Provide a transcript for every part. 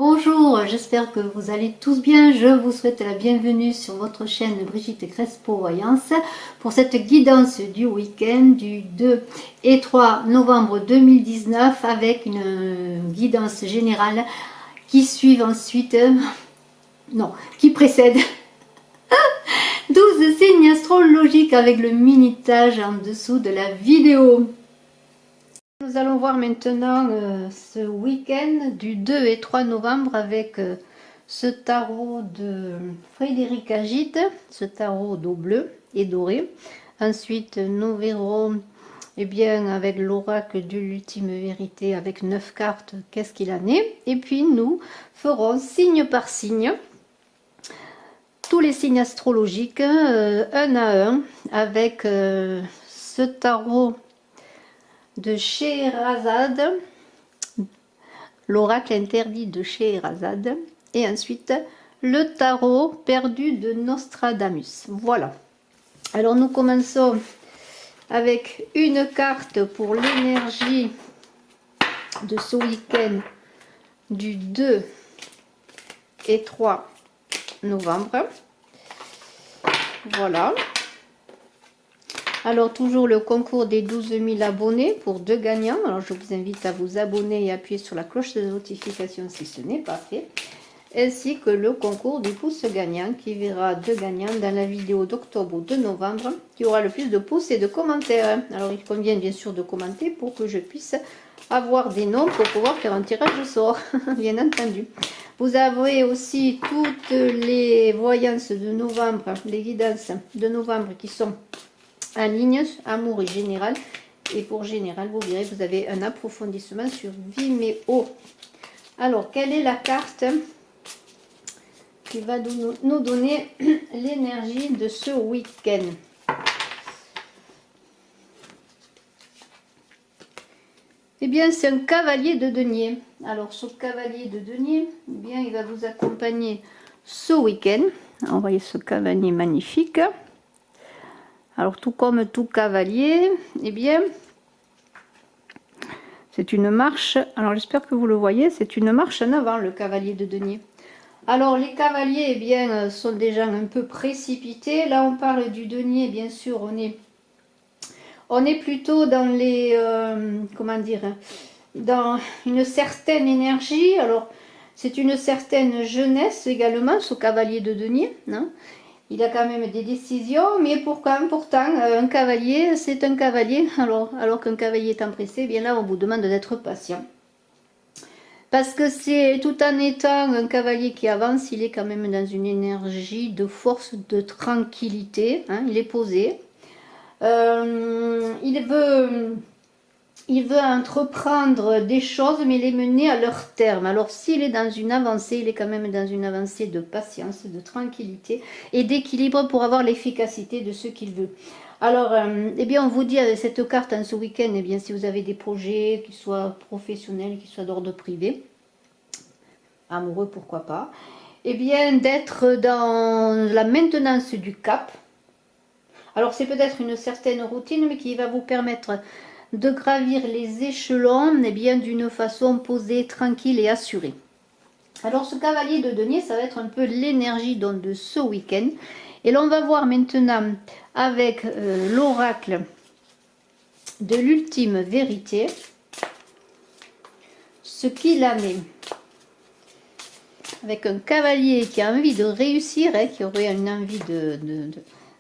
Bonjour, j'espère que vous allez tous bien. Je vous souhaite la bienvenue sur votre chaîne Brigitte Crespo Voyance pour cette guidance du week-end du 2 et 3 novembre 2019 avec une guidance générale qui suit ensuite, qui précède 12 signes astrologiques avec le minutage en dessous de la vidéo. Nous allons voir maintenant ce week-end du 2 et 3 novembre avec ce tarot de Frédéric Agite, ce tarot d'eau bleue et doré. Ensuite, nous verrons avec l'oracle de l'ultime vérité avec 9 cartes, qu'est-ce qu'il en est. Et puis nous ferons signe par signe tous les signes astrologiques, un à un, avec ce tarot de Scheherazade, l'oracle interdit de Scheherazade, et ensuite le tarot perdu de Nostradamus. Voilà. Alors nous commençons avec une carte pour l'énergie de ce week-end du 2 et 3 novembre. Voilà. Alors toujours le concours des 12 000 abonnés pour 2 gagnants. Alors je vous invite à vous abonner et appuyer sur la cloche de notification si ce n'est pas fait. Ainsi que le concours du pouce gagnant qui verra 2 gagnants dans la vidéo d'octobre ou de novembre qui aura le plus de pouces et de commentaires. Alors il convient bien sûr de commenter pour que je puisse avoir des noms pour pouvoir faire un tirage au sort, bien entendu. Vous avez aussi toutes les voyances de novembre, les guidances de novembre qui sont en ligne, amour et général. Et pour général, vous verrez, vous avez un approfondissement sur Vimeo. Alors, quelle est la carte qui va nous donner l'énergie de ce week-end? Eh bien, c'est un cavalier de denier. Alors, ce cavalier de denier, eh bien, il va vous accompagner ce week-end. Vous voyez ce cavalier magnifique. Alors, tout comme tout cavalier, eh bien, c'est une marche. Alors, j'espère que vous le voyez, c'est une marche en avant, le cavalier de denier. Alors, les cavaliers, eh bien, sont déjà un peu précipités. Là, on parle du denier, bien sûr, on est plutôt dans les, comment dire, dans une certaine énergie. Alors, c'est une certaine jeunesse également, ce cavalier de denier, hein. Il a quand même des décisions, mais pourtant, un cavalier, c'est un cavalier. Alors qu'un cavalier est empressé, eh bien là, on vous demande d'être patient. Parce que c'est tout en étant un cavalier qui avance, il est quand même dans une énergie de force, de tranquillité. Hein, il est posé. Il veut entreprendre des choses, mais les mener à leur terme. Alors, s'il est dans une avancée, il est quand même dans une avancée de patience, de tranquillité et d'équilibre pour avoir l'efficacité de ce qu'il veut. Alors, eh bien, on vous dit avec cette carte en ce week-end, eh bien, si vous avez des projets qui soient professionnels, qui soient d'ordre privé, amoureux, pourquoi pas, eh bien, d'être dans la maintenance du cap. Alors, c'est peut-être une certaine routine, mais qui va vous permettre de gravir les échelons d'une façon posée, tranquille et assurée. Alors ce cavalier de denier, ça va être un peu l'énergie de ce week-end. Et l'on va voir maintenant avec l'oracle de l'ultime vérité ce qu'il en est. Avec un cavalier qui a envie de réussir, qui aurait une envie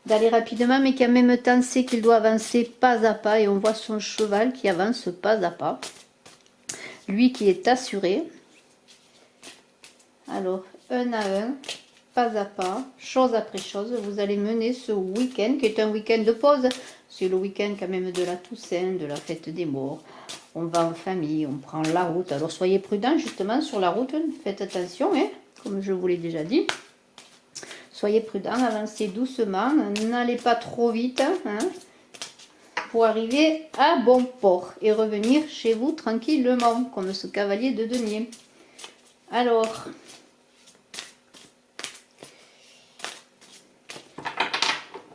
d'aller rapidement, mais qui en même temps sait qu'il doit avancer pas à pas, et on voit son cheval qui avance pas à pas, lui qui est assuré. Alors, un à un, pas à pas, chose après chose, vous allez mener ce week-end, qui est un week-end de pause. C'est le week-end quand même de la Toussaint, de la fête des morts. On va en famille, on prend la route. Alors, soyez prudents justement sur la route, faites attention, hein, comme je vous l'ai déjà dit. Soyez prudents, avancez doucement, n'allez pas trop vite, hein, pour arriver à bon port et revenir chez vous tranquillement, comme ce cavalier de denier. Alors,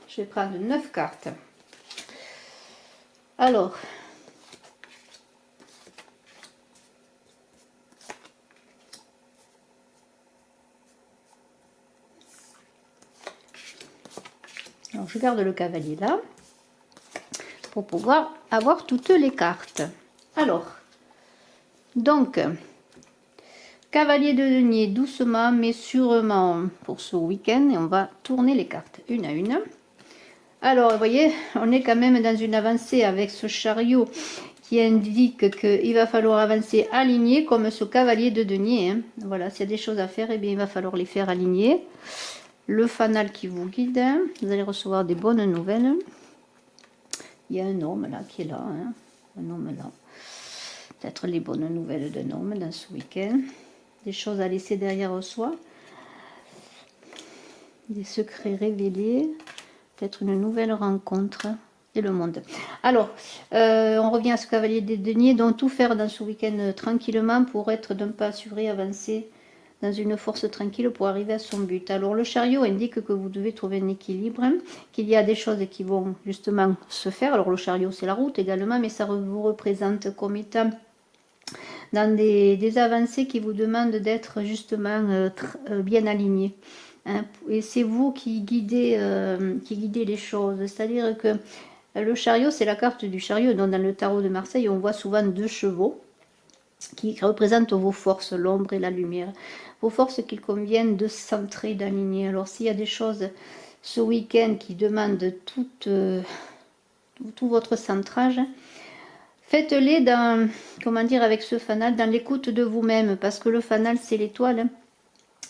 je vais prendre 9 cartes. Alors, je garde le cavalier là pour pouvoir avoir toutes les cartes. Alors, donc, cavalier de denier, doucement mais sûrement pour ce week-end. Et on va tourner les cartes une à une. Alors, vous voyez, on est quand même dans une avancée avec ce chariot qui indique qu'il va falloir avancer aligné comme ce cavalier de denier. Hein. Voilà, s'il y a des choses à faire, eh bien, il va falloir les faire aligner. Le fanal qui vous guide, hein. Vous allez recevoir des bonnes nouvelles. Il y a un homme là qui est là, hein. Un homme là. Peut-être les bonnes nouvelles d'un homme dans ce week-end. Des choses à laisser derrière soi. Des secrets révélés. Peut-être une nouvelle rencontre. Et le monde. Alors, on revient à ce cavalier des deniers. Donc, tout faire dans ce week-end tranquillement pour être d'un pas assuré, avancer dans une force tranquille pour arriver à son but. Alors, le chariot indique que vous devez trouver un équilibre, hein, qu'il y a des choses qui vont justement se faire. Alors, le chariot, c'est la route également, mais ça vous représente comme étant dans des avancées qui vous demandent d'être justement bien aligné. Hein, et c'est vous qui guidez les choses. C'est-à-dire que le chariot, c'est la carte du chariot. Donc, dans le tarot de Marseille, on voit souvent 2 chevaux qui représentent vos forces, l'ombre et la lumière. Vos forces qu'il convient de centrer, d'aligner. Alors, s'il y a des choses ce week-end qui demandent tout votre centrage, faites-les dans, comment dire, avec ce fanal, dans l'écoute de vous-même, parce que le fanal, c'est l'étoile, hein,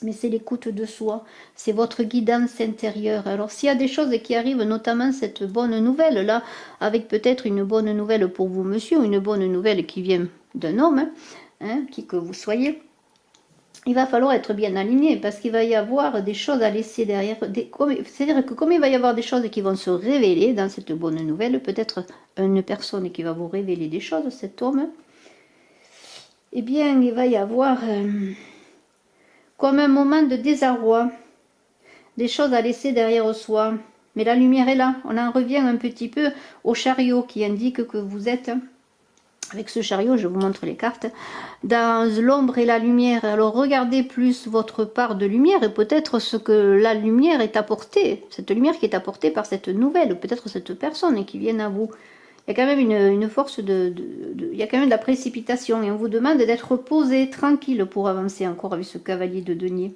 mais c'est l'écoute de soi, c'est votre guidance intérieure. Alors, s'il y a des choses qui arrivent, notamment cette bonne nouvelle, là, avec peut-être une bonne nouvelle pour vous, monsieur, ou une bonne nouvelle qui vient d'un homme, hein, qui que vous soyez, il va falloir être bien aligné parce qu'il va y avoir des choses à laisser derrière. C'est-à-dire que comme il va y avoir des choses qui vont se révéler dans cette bonne nouvelle, peut-être une personne qui va vous révéler des choses, cet homme, eh bien, il va y avoir comme un moment de désarroi, des choses à laisser derrière soi. Mais la lumière est là. On en revient un petit peu au chariot qui indique que vous êtes... Avec ce chariot, je vous montre les cartes, dans l'ombre et la lumière. Alors regardez plus votre part de lumière et peut-être ce que la lumière est apportée, cette lumière qui est apportée par cette nouvelle, ou peut-être cette personne qui vient à vous. Il y a quand même une force il y a quand même de la précipitation et on vous demande d'être posé, tranquille pour avancer encore avec ce cavalier de denier.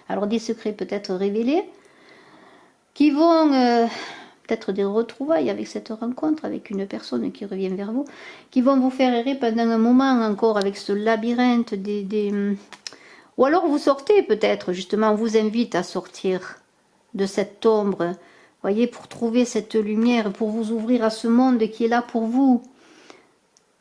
Alors des secrets peut-être révélés qui vont... peut-être des retrouvailles avec cette rencontre, avec une personne qui revient vers vous, qui vont vous faire errer pendant un moment encore avec ce labyrinthe ou alors vous sortez peut-être, justement, on vous invite à sortir de cette ombre, voyez, pour trouver cette lumière, pour vous ouvrir à ce monde qui est là pour vous.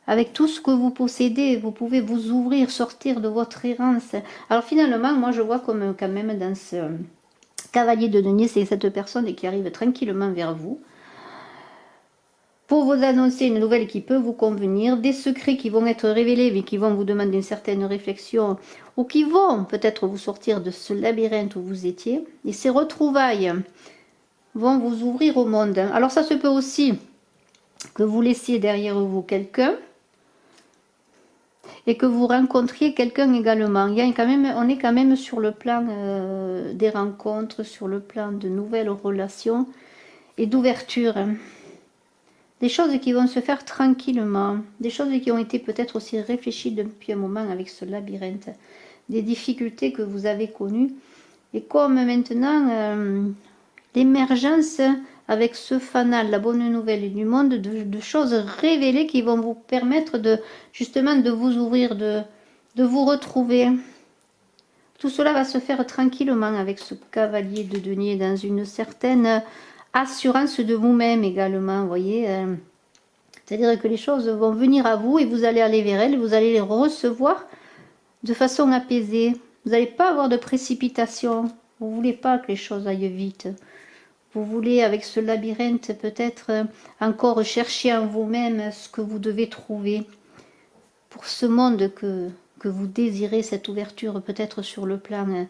Avec tout ce que vous possédez, vous pouvez vous ouvrir, sortir de votre errance. Alors finalement, moi je vois comme quand même dans ce... Cavalier de denier, c'est cette personne qui arrive tranquillement vers vous pour vous annoncer une nouvelle qui peut vous convenir, des secrets qui vont être révélés mais qui vont vous demander une certaine réflexion ou qui vont peut-être vous sortir de ce labyrinthe où vous étiez. Et ces retrouvailles vont vous ouvrir au monde. Alors ça se peut aussi que vous laissiez derrière vous quelqu'un et que vous rencontriez quelqu'un également. On est quand même sur le plan des rencontres, sur le plan de nouvelles relations et d'ouverture. Des choses qui vont se faire tranquillement, des choses qui ont été peut-être aussi réfléchies depuis un moment avec ce labyrinthe, des difficultés que vous avez connues. Et comme maintenant, l'émergence... avec ce fanal, la bonne nouvelle du monde, de choses révélées qui vont vous permettre justement de vous ouvrir, de vous retrouver. Tout cela va se faire tranquillement avec ce cavalier de denier dans une certaine assurance de vous-même également, vous voyez. C'est-à-dire que les choses vont venir à vous et vous allez aller vers elles, vous allez les recevoir de façon apaisée. Vous n'allez pas avoir de précipitation, vous ne voulez pas que les choses aillent vite. Vous voulez, avec ce labyrinthe, peut-être encore chercher en vous-même ce que vous devez trouver pour ce monde que vous désirez, cette ouverture peut-être sur le plan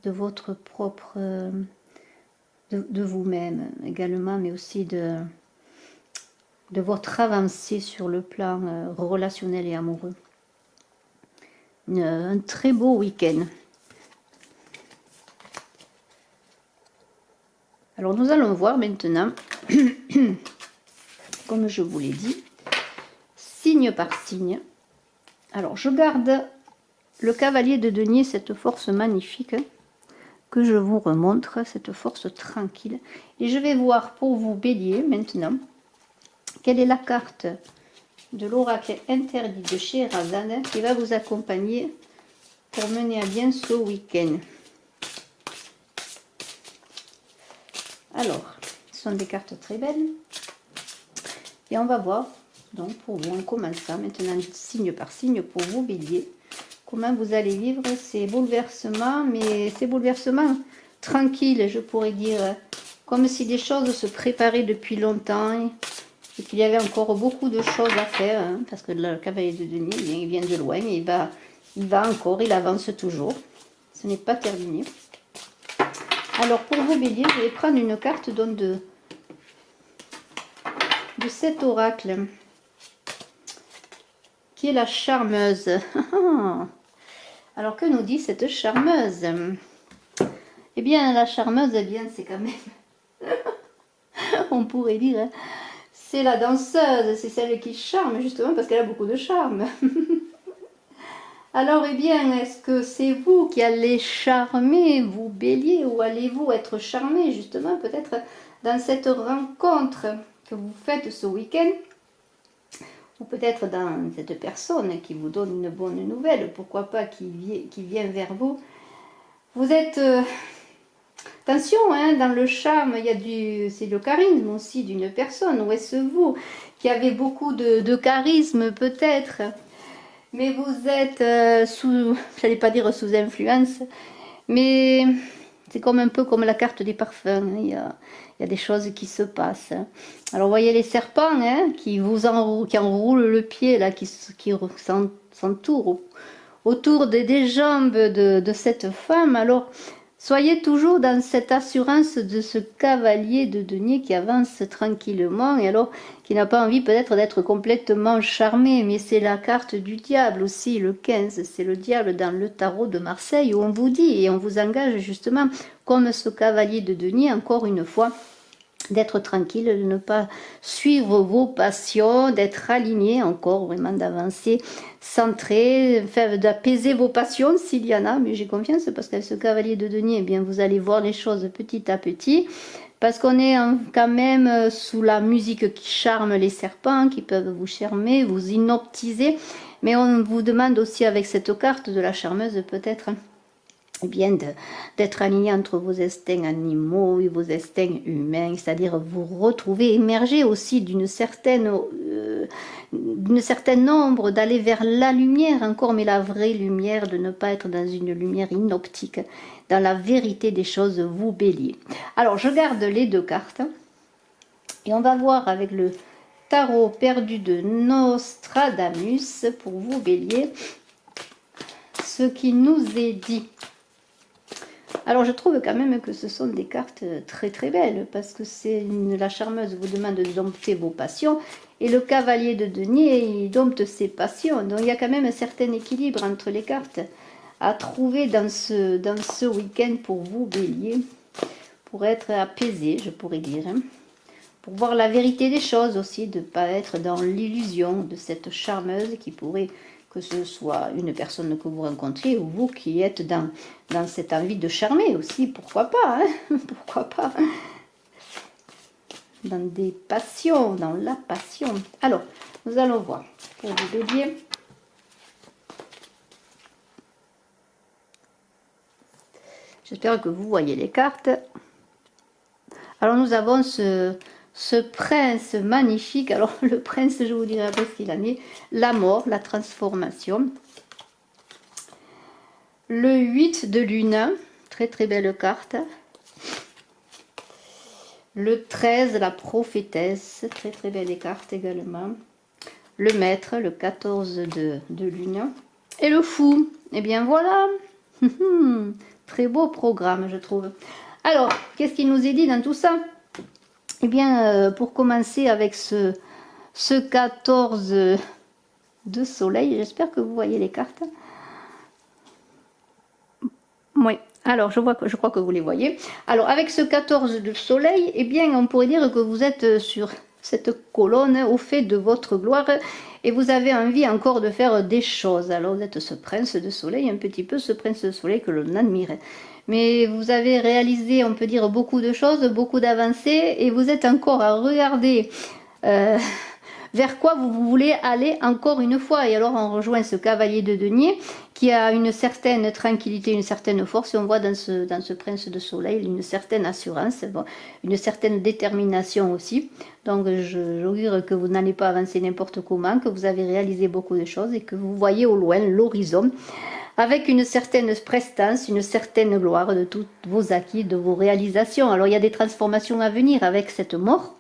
de votre propre... de vous-même également, mais aussi de votre avancée sur le plan relationnel et amoureux. Un très beau week-end. Alors nous allons voir maintenant, comme je vous l'ai dit, signe par signe. Alors je garde le cavalier de denier, cette force magnifique que je vous remontre, cette force tranquille. Et je vais voir pour vous, bélier, maintenant, quelle est la carte de l'oracle interdit de Scheherazade qui va vous accompagner pour mener à bien ce week-end. Alors, ce sont des cartes très belles. Et on va voir, donc pour vous, on commence ça maintenant signe par signe pour vous, bélier. Comment vous allez vivre ces bouleversements, mais ces bouleversements tranquilles, je pourrais dire, comme si des choses se préparaient depuis longtemps et qu'il y avait encore beaucoup de choses à faire, hein, parce que le cavalier de denier, il vient de loin, et il va encore, il avance toujours. Ce n'est pas terminé. Alors pour vous, bélier, je vais prendre une carte donc de cet oracle, qui est la charmeuse. Alors que nous dit cette charmeuse? Eh bien la charmeuse, eh bien c'est quand même, on pourrait dire, hein, c'est la danseuse, c'est celle qui charme justement parce qu'elle a beaucoup de charme. Alors eh bien, est-ce que c'est vous qui allez charmer, vous bélier, ou allez-vous être charmé justement peut-être dans cette rencontre que vous faites ce week-end? Ou peut-être dans cette personne qui vous donne une bonne nouvelle, pourquoi pas, qui vient vers vous. Vous êtes... attention, hein, dans le charme, il y a c'est le charisme aussi d'une personne. Ou est-ce vous qui avez beaucoup de charisme peut-être, mais vous êtes sous... j'allais pas dire sous influence, mais... c'est comme un peu comme la carte des parfums, hein. Il y a des choses qui se passent. Alors, vous voyez les serpents, hein, qui enroulent le pied, là, qui s'entourent autour des jambes de cette femme. Alors, soyez toujours dans cette assurance de ce cavalier de denier qui avance tranquillement, et alors qui n'a pas envie peut-être d'être complètement charmé, mais c'est la carte du diable aussi, le 15, c'est le diable dans le tarot de Marseille, où on vous dit et on vous engage justement, comme ce cavalier de denier, encore une fois, d'être tranquille, de ne pas suivre vos passions, d'être aligné encore, vraiment d'avancer, centré, d'apaiser vos passions s'il y en a, mais j'ai confiance parce qu'avec ce cavalier de denier, eh bien, vous allez voir les choses petit à petit, parce qu'on est quand même sous la musique qui charme les serpents, qui peuvent vous charmer, vous hypnotiser, mais on vous demande aussi avec cette carte de la charmeuse peut-être, eh bien d'être aligné entre vos instincts animaux et vos instincts humains, c'est-à-dire vous retrouver, émerger aussi d'une certaine ombre, d'aller vers la lumière encore, mais la vraie lumière, de ne pas être dans une lumière inoptique, dans la vérité des choses, vous bélier. Alors je garde les deux cartes et on va voir avec le tarot perdu de Nostradamus pour vous bélier ce qui nous est dit. Alors je trouve quand même que ce sont des cartes très très belles, parce que la charmeuse vous demande de dompter vos passions, et le cavalier de denier, il dompte ses passions. Donc il y a quand même un certain équilibre entre les cartes à trouver dans ce week-end pour vous, bélier, pour être apaisé, je pourrais dire, hein, pour voir la vérité des choses aussi, de ne pas être dans l'illusion de cette charmeuse qui pourrait... que ce soit une personne que vous rencontrez ou vous qui êtes dans cette envie de charmer aussi, pourquoi pas, hein, pourquoi pas, dans des passions, dans la passion. Alors, nous allons voir pour vous bélier. J'espère que vous voyez les cartes. Alors, nous avons ce prince magnifique. Alors le prince, je vous dirai après ce qu'il en est. La mort, la transformation. Le 8 de lune, très très belle carte. Le 13, la prophétesse, très très belle carte également. Le maître, le 14 de lune. Et le fou, et bien voilà. Très beau programme, je trouve. Alors, qu'est-ce qu'il nous est dit dans tout ça? Eh bien, pour commencer avec ce 14 de soleil, j'espère que vous voyez les cartes. Oui, Alors, je crois que vous les voyez. Alors, avec ce 14 de soleil, eh bien, on pourrait dire que vous êtes sur cette colonne au fait de votre gloire et vous avez envie encore de faire des choses. Alors, vous êtes ce prince de soleil, un petit peu ce prince de soleil que l'on admire. Mais vous avez réalisé, on peut dire, beaucoup de choses, beaucoup d'avancées et vous êtes encore à regarder vers quoi vous voulez aller encore une fois. Et alors on rejoint ce cavalier de denier qui a une certaine tranquillité, une certaine force. Et on voit dans ce prince de soleil une certaine assurance, bon, une certaine détermination aussi. Donc j'augure que vous n'allez pas avancer n'importe comment, que vous avez réalisé beaucoup de choses et que vous voyez au loin l'horizon avec une certaine prestance, une certaine gloire de tous vos acquis, de vos réalisations. Alors il y a des transformations à venir avec cette mort,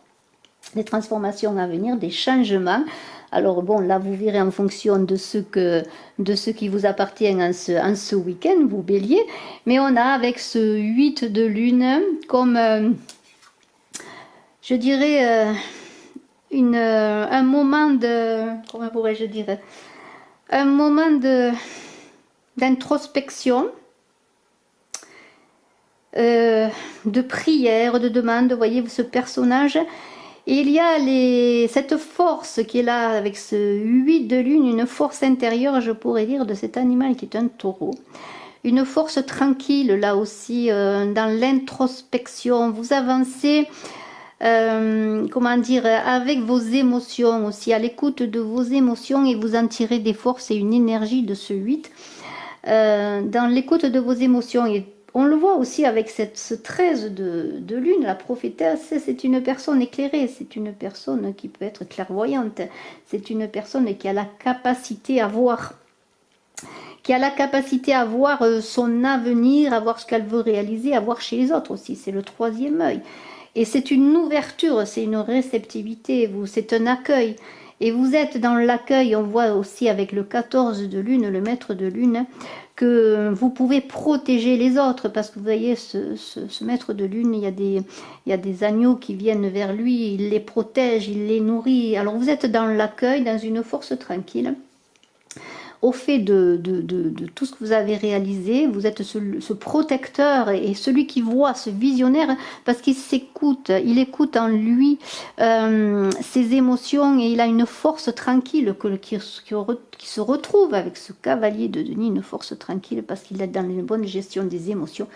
des transformations à venir, des changements. Alors bon, là vous verrez en fonction de ce qui vous appartient en ce week-end, vous bélier. Mais on a avec ce 8 de lune comme, je dirais, un moment de, comment pourrais-je dire, un moment d'introspection, de prière, de demande. Vous voyez ce personnage. Et il y a cette force qui est là avec ce 8 de lune, une force intérieure, je pourrais dire, de cet animal qui est un taureau. Une force tranquille là aussi, dans l'introspection. Vous avancez, comment dire, avec vos émotions aussi, à l'écoute de vos émotions et vous en tirez des forces et une énergie de ce 8. Dans l'écoute de vos émotions. Et on le voit aussi avec ce 13 de lune, la prophétesse, c'est une personne éclairée, c'est une personne qui peut être clairvoyante, c'est une personne qui a la capacité à voir, son avenir, à voir ce qu'elle veut réaliser, à voir chez les autres aussi, c'est le troisième œil. Et c'est une ouverture, c'est une réceptivité, c'est un accueil. Et vous êtes dans l'accueil, on voit aussi avec le 14 de lune, le maître de lune, que vous pouvez protéger les autres, parce que vous voyez, ce maître de lune, il y a des agneaux qui viennent vers lui, il les protège, il les nourrit. Alors vous êtes dans l'accueil, dans une force tranquille. Au fait de tout ce que vous avez réalisé, vous êtes ce protecteur et celui qui voit, ce visionnaire, parce qu'il s'écoute, il écoute en lui ses émotions et il a une force tranquille qui se retrouve avec ce cavalier de Denis, une force tranquille parce qu'il est dans une bonne gestion des émotions.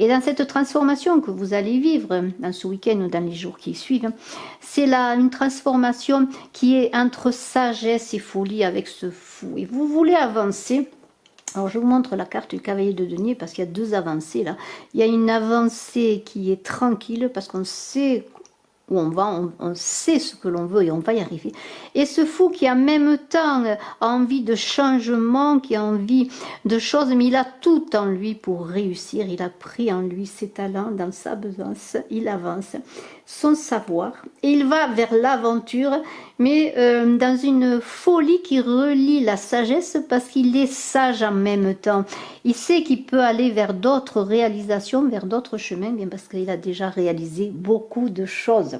Et dans cette transformation que vous allez vivre dans ce week-end ou dans les jours qui suivent, c'est là une transformation qui est entre sagesse et folie avec ce fou. Et vous voulez avancer. Alors je vous montre la carte du cavalier de denier parce qu'il y a deux avancées là. Il y a une avancée qui est tranquille parce qu'on sait où on va, on sait ce que l'on veut et on va y arriver. Et ce fou qui en même temps a envie de changement, qui a envie de choses, mais il a tout en lui pour réussir. Il a pris en lui ses talents, dans sa besace, il avance, son savoir, et il va vers l'aventure, mais dans une folie qui relie la sagesse parce qu'il est sage en même temps. Il sait qu'il peut aller vers d'autres réalisations, vers d'autres chemins, bien parce qu'il a déjà réalisé beaucoup de choses.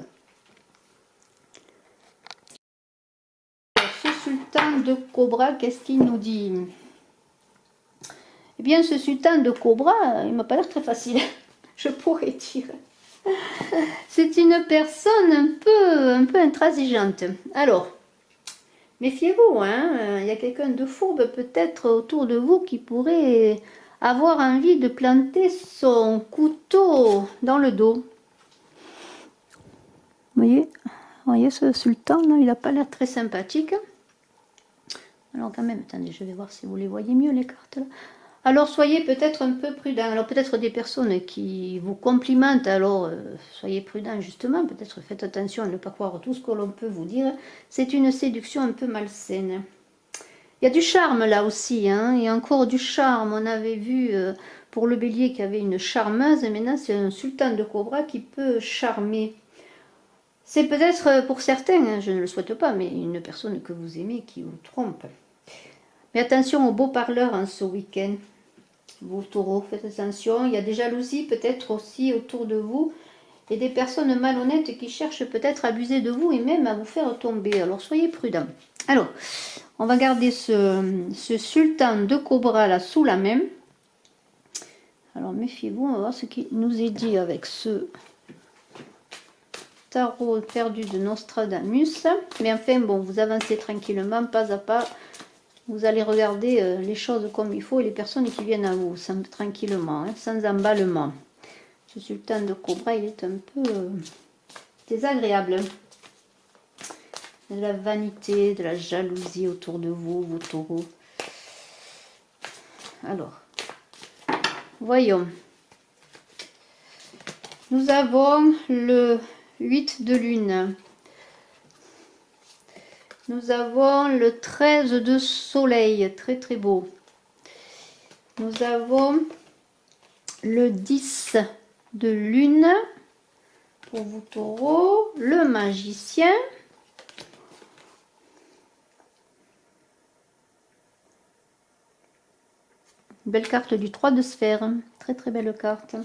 Ce sultan de Cobra, qu'est-ce qu'il nous dit? Eh bien, ce sultan de Cobra, il m'a pas l'air très facile, je pourrais dire. C'est une personne un peu intransigeante. Alors, méfiez-vous, hein, il y a quelqu'un de fourbe peut-être autour de vous qui pourrait avoir envie de planter son couteau dans le dos. Vous voyez ce sultan là, il n'a pas l'air très sympathique. Alors quand même, attendez, je vais voir si vous les voyez mieux les cartes là. Alors soyez peut-être un peu prudent. Alors peut-être des personnes qui vous complimentent, alors soyez prudent justement. Peut-être faites attention à ne pas croire tout ce que l'on peut vous dire. C'est une séduction un peu malsaine. Il y a du charme là aussi, hein, et encore du charme. On avait vu pour le bélier qu'il y avait une charmeuse, et maintenant c'est un sultan de Cobra qui peut charmer. C'est peut-être pour certains, hein, je ne le souhaite pas, mais une personne que vous aimez qui vous trompe. Mais attention aux beaux parleurs en ce week-end. Vous taureaux, faites attention. Il y a des jalousies peut-être aussi autour de vous. Et des personnes malhonnêtes qui cherchent peut-être à abuser de vous et même à vous faire tomber. Alors soyez prudents. Alors, on va garder ce sultan de Cobra là sous la main. Alors méfiez-vous, on va voir ce qui nous est dit avec ce tarot perdu de Nostradamus. Mais enfin bon, vous avancez tranquillement, pas à pas. Vous allez regarder les choses comme il faut et les personnes qui viennent à vous, tranquillement, hein, sans emballement. Ce sultan de cobra, il est un peu désagréable. De la vanité, de la jalousie autour de vous, vos taureaux. Alors, voyons. Nous avons le 8 de lune. Nous avons le 13 de soleil, très très beau. Nous avons le 10 de lune pour vous taureaux, le magicien. Belle carte du 3 de sphère, très très belle carte.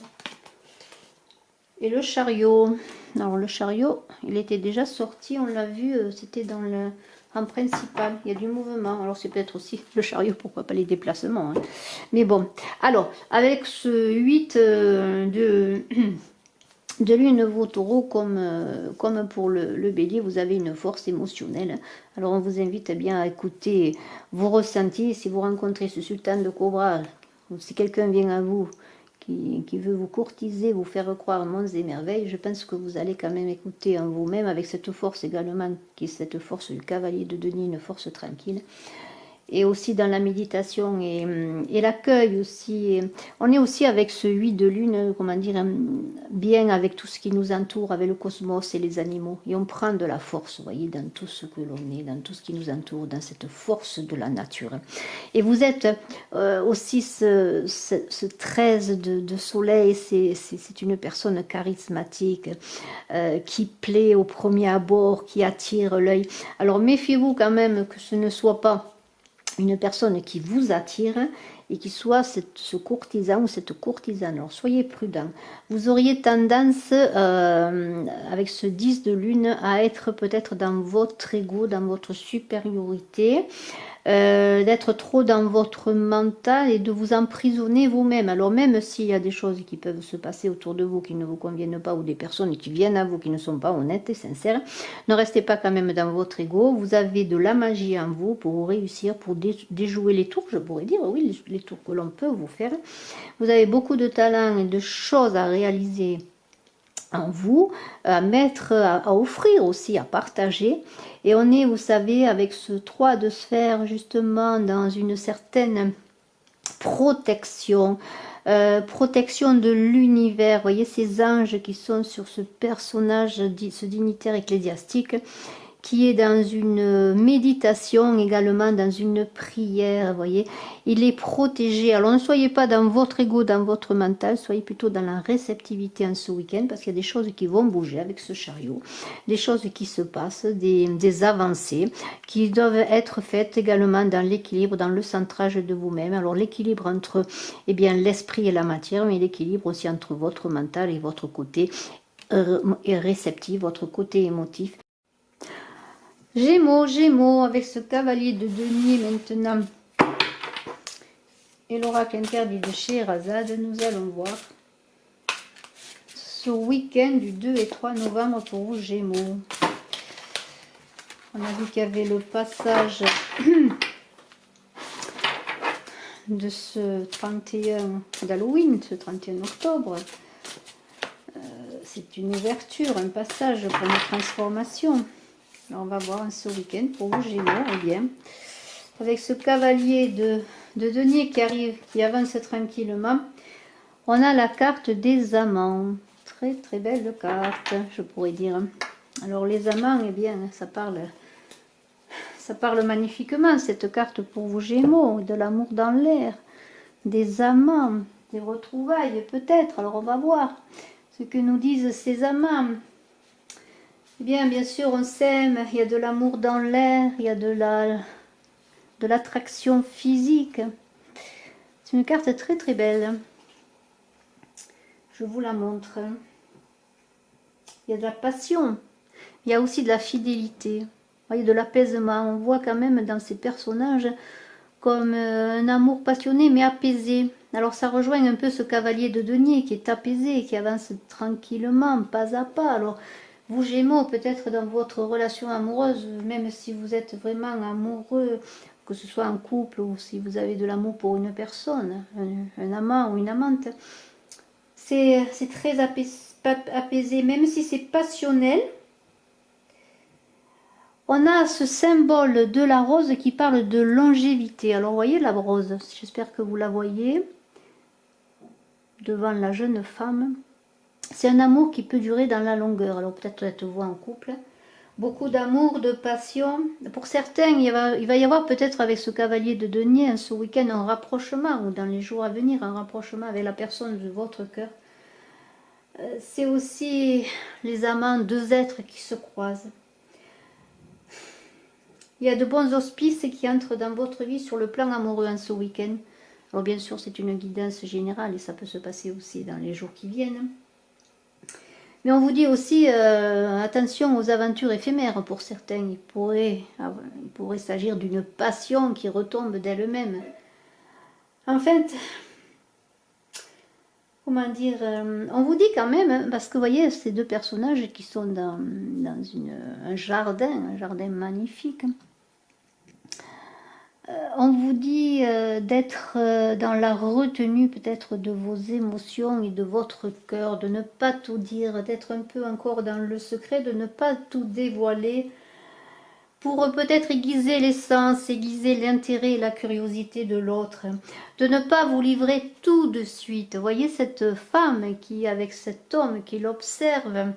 Et le chariot. Alors le chariot, il était déjà sorti, on l'a vu, c'était dans le en principal. Il y a du mouvement. Alors c'est peut-être aussi le chariot, pourquoi pas les déplacements. Hein. Mais bon, alors avec ce 8 de lune, vos taureaux, comme pour le bélier, vous avez une force émotionnelle. Alors on vous invite bien à écouter vos ressentis. Si vous rencontrez ce sultan de cobra, ou si quelqu'un vient à vous qui veut vous courtiser, vous faire croire monts et merveilles, je pense que vous allez quand même écouter en vous-même, avec cette force également, qui est cette force du cavalier de Denis, une force tranquille. Et aussi dans la méditation et l'accueil aussi. On est aussi avec ce 8 de lune, comment dire, bien avec tout ce qui nous entoure, avec le cosmos et les animaux. Et on prend de la force, vous voyez, dans tout ce que l'on est, dans tout ce qui nous entoure, dans cette force de la nature. Et vous êtes aussi ce 13 de soleil, c'est une personne charismatique, qui plaît au premier abord, qui attire l'œil. Alors méfiez-vous quand même que ce ne soit pas une personne qui vous attire et qui soit ce courtisan ou cette courtisane. Alors soyez prudent. Vous auriez tendance, avec ce 10 de lune, à être peut-être dans votre ego, dans votre supériorité, d'être trop dans votre mental et de vous emprisonner vous-même. Alors même s'il y a des choses qui peuvent se passer autour de vous qui ne vous conviennent pas, ou des personnes qui viennent à vous qui ne sont pas honnêtes et sincères, ne restez pas quand même dans votre ego. Vous avez de la magie en vous pour réussir, pour déjouer les tours, je pourrais dire, oui, les tours que l'on peut vous faire. Vous avez beaucoup de talent et de choses à réaliser en vous, à mettre, à offrir aussi, à partager. Et on est, vous savez, avec ce 3 de sphère, justement, dans une certaine protection, protection de l'univers. Vous voyez ces anges qui sont sur ce personnage, ce dignitaire ecclésiastique, qui est dans une méditation également, dans une prière, vous voyez, il est protégé. Alors ne soyez pas dans votre ego, dans votre mental, soyez plutôt dans la réceptivité en ce week-end, parce qu'il y a des choses qui vont bouger avec ce chariot, des choses qui se passent, des avancées qui doivent être faites également dans l'équilibre, dans le centrage de vous-même. Alors l'équilibre entre l'esprit et la matière, mais l'équilibre aussi entre votre mental et votre côté réceptif, votre côté émotif. Gémeaux, Gémeaux, avec ce cavalier de denier maintenant. Et l'oracle interdit de Scheherazade, nous allons voir ce week-end du 2 et 3 novembre pour vous Gémeaux. On a vu qu'il y avait le passage de ce 31 d'Halloween, ce 31 octobre. C'est une ouverture, un passage pour une transformation. Alors on va voir ce week-end pour vous Gémeaux, eh bien, avec ce cavalier de denier qui arrive, qui avance tranquillement, on a la carte des amants. Très très belle carte, je pourrais dire. Alors les amants, eh bien, ça parle magnifiquement, cette carte pour vous Gémeaux, de l'amour dans l'air, des amants, des retrouvailles peut-être. Alors on va voir ce que nous disent ces amants. Eh bien sûr, on s'aime, il y a de l'amour dans l'air, il y a de l'attraction physique. C'est une carte très très belle. Je vous la montre. Il y a de la passion. Il y a aussi de la fidélité. Vous voyez, de l'apaisement. On voit quand même dans ces personnages comme un amour passionné mais apaisé. Alors ça rejoint un peu ce cavalier de denier qui est apaisé, qui avance tranquillement, pas à pas. Alors vous Gémeaux, peut-être dans votre relation amoureuse, même si vous êtes vraiment amoureux, que ce soit en couple ou si vous avez de l'amour pour une personne, un amant ou une amante, c'est très apaisé, même si c'est passionnel. On a ce symbole de la rose qui parle de longévité. Alors vous voyez la rose, j'espère que vous la voyez devant la jeune femme. C'est un amour qui peut durer dans la longueur. Alors peut-être êtes-vous en couple. Beaucoup d'amour, de passion. Pour certains, il va y avoir peut-être avec ce cavalier de denier, ce week-end, un rapprochement, ou dans les jours à venir, un rapprochement avec la personne de votre cœur. C'est aussi les amants, deux êtres qui se croisent. Il y a de bons auspices qui entrent dans votre vie sur le plan amoureux en ce week-end. Alors bien sûr, c'est une guidance générale et ça peut se passer aussi dans les jours qui viennent. Mais on vous dit aussi, attention aux aventures éphémères pour certains. Il pourrait s'agir d'une passion qui retombe d'elle-même. En fait, comment dire, on vous dit quand même, parce que vous voyez, ces deux personnages qui sont dans un jardin magnifique. On vous dit d'être dans la retenue peut-être de vos émotions et de votre cœur, de ne pas tout dire, d'être un peu encore dans le secret, de ne pas tout dévoiler pour peut-être aiguiser les sens, aiguiser l'intérêt et la curiosité de l'autre, de ne pas vous livrer tout de suite. Vous voyez cette femme qui, avec cet homme qui l'observe,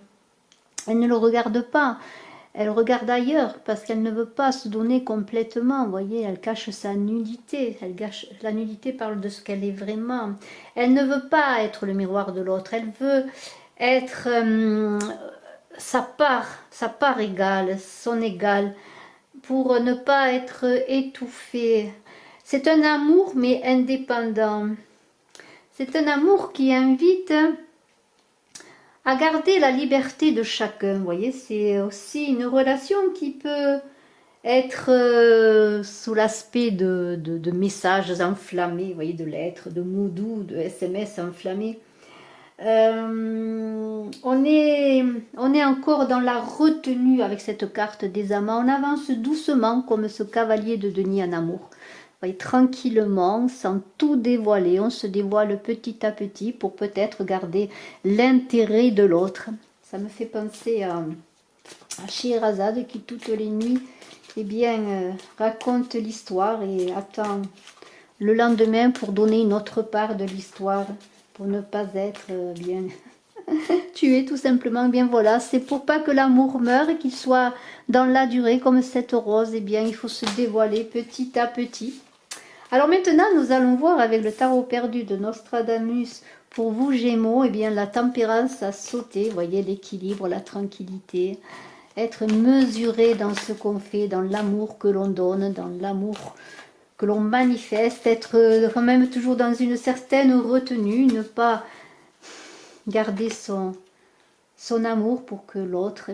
elle ne le regarde pas. Elle regarde ailleurs parce qu'elle ne veut pas se donner complètement. Vous voyez, elle cache sa nudité. La nudité parle de ce qu'elle est vraiment. Elle ne veut pas être le miroir de l'autre. Elle veut être sa part égale, son égale, pour ne pas être étouffée. C'est un amour mais indépendant. C'est un amour qui invite à garder la liberté de chacun. Vous voyez, c'est aussi une relation qui peut être sous l'aspect de messages enflammés, vous voyez, de lettres, de mots doux, de SMS enflammés. On est encore dans la retenue avec cette carte des amants. On avance doucement comme ce cavalier de denier en amour. Vous voyez, tranquillement, sans tout dévoiler, on se dévoile petit à petit pour peut-être garder l'intérêt de l'autre. Ça me fait penser à Scheherazade qui toutes les nuits raconte l'histoire et attend le lendemain pour donner une autre part de l'histoire, pour ne pas être tué tout simplement. Bien voilà, c'est pour pas que l'amour meure et qu'il soit dans la durée comme cette rose. Il faut se dévoiler petit à petit. Alors maintenant, nous allons voir avec le tarot perdu de Nostradamus pour vous Gémeaux, la tempérance a sauté, vous voyez l'équilibre, la tranquillité, être mesuré dans ce qu'on fait, dans l'amour que l'on donne, dans l'amour que l'on manifeste, être quand même toujours dans une certaine retenue, ne pas garder son amour pour que l'autre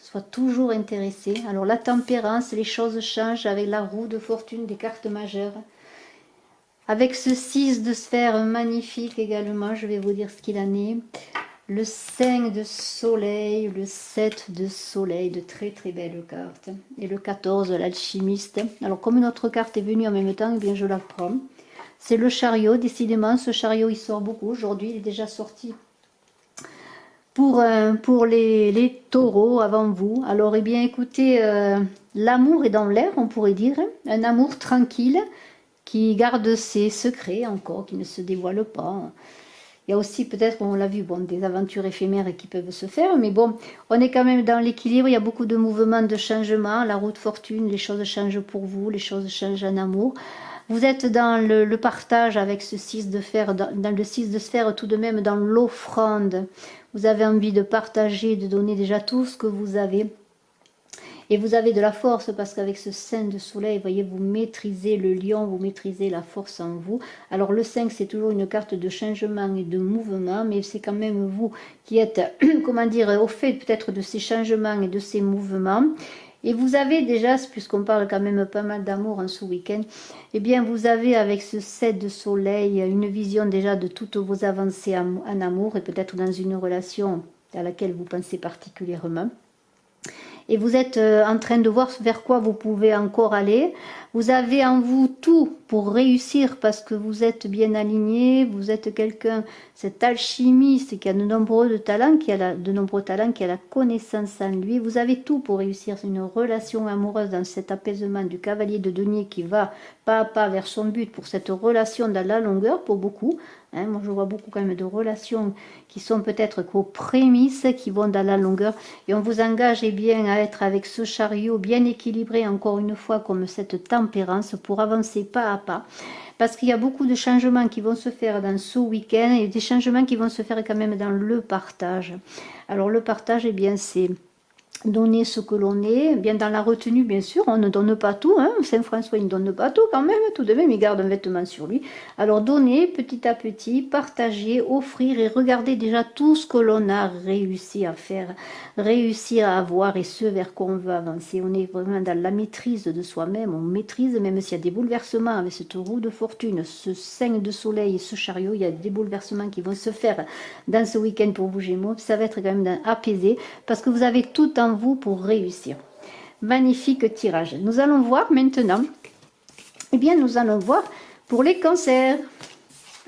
soit toujours intéressé. Alors la tempérance, les choses changent avec la roue de fortune des cartes majeures. Avec ce 6 de sphère magnifique également, je vais vous dire ce qu'il en est. Le 5 de soleil, le 7 de soleil, de très très belles cartes. Et le 14, l'alchimiste. Alors comme une autre carte est venue en même temps, je la prends. C'est le chariot, décidément, ce chariot il sort beaucoup. Aujourd'hui, il est déjà sorti pour les taureaux avant vous. Alors écoutez, l'amour est dans l'air, on pourrait dire. Un amour tranquille, qui garde ses secrets encore, qui ne se dévoile pas. Il y a aussi peut-être, on l'a vu, des aventures éphémères qui peuvent se faire, mais on est quand même dans l'équilibre, il y a beaucoup de mouvements, de changements, la roue de fortune, les choses changent pour vous, les choses changent en amour. Vous êtes dans le partage avec ce 6 de fer, dans le 6 de sphère tout de même, dans l'offrande. Vous avez envie de partager, de donner déjà tout ce que vous avez. Et vous avez de la force parce qu'avec ce 5 de soleil, vous voyez, vous maîtrisez le lion, vous maîtrisez la force en vous. Alors le 5, c'est toujours une carte de changement et de mouvement, mais c'est quand même vous qui êtes, comment dire, au fait peut-être de ces changements et de ces mouvements. Et vous avez déjà, puisqu'on parle quand même pas mal d'amour en ce week-end, eh bien vous avez avec ce 7 de soleil une vision déjà de toutes vos avancées en amour et peut-être dans une relation à laquelle vous pensez particulièrement. Et vous êtes en train de voir vers quoi vous pouvez encore aller. Vous avez en vous tout pour réussir parce que vous êtes bien aligné, vous êtes quelqu'un, cet alchimiste qui a de nombreux talents, qui a la connaissance en lui. Vous avez tout pour réussir une relation amoureuse dans cet apaisement du cavalier de denier qui va pas à pas vers son but pour cette relation dans la longueur pour beaucoup. Hein, moi je vois beaucoup quand même de relations qui sont peut-être qu'aux prémices, qui vont dans la longueur. Et on vous engage bien à être avec ce chariot bien équilibré encore une fois comme cette tempérance pour avancer pas à pas. Parce qu'il y a beaucoup de changements qui vont se faire dans ce week-end et des changements qui vont se faire quand même dans le partage. Alors le partage, eh bien c'est donner ce que l'on est, bien dans la retenue bien sûr, on ne donne pas tout, hein. Saint François il ne donne pas tout quand même, tout de même il garde un vêtement sur lui, alors donner petit à petit, partager, offrir et regarder déjà tout ce que l'on a réussi à faire, réussi à avoir et ce vers quoi on veut avancer, on est vraiment dans la maîtrise de soi-même, on maîtrise même s'il y a des bouleversements avec cette roue de fortune, ce 5 de soleil et ce chariot, il y a des bouleversements qui vont se faire dans ce week-end pour vous Gémeaux, ça va être quand même apaisé parce que vous avez tout en vous pour réussir. Magnifique tirage. Nous allons voir maintenant, eh bien nous allons voir pour les cancers.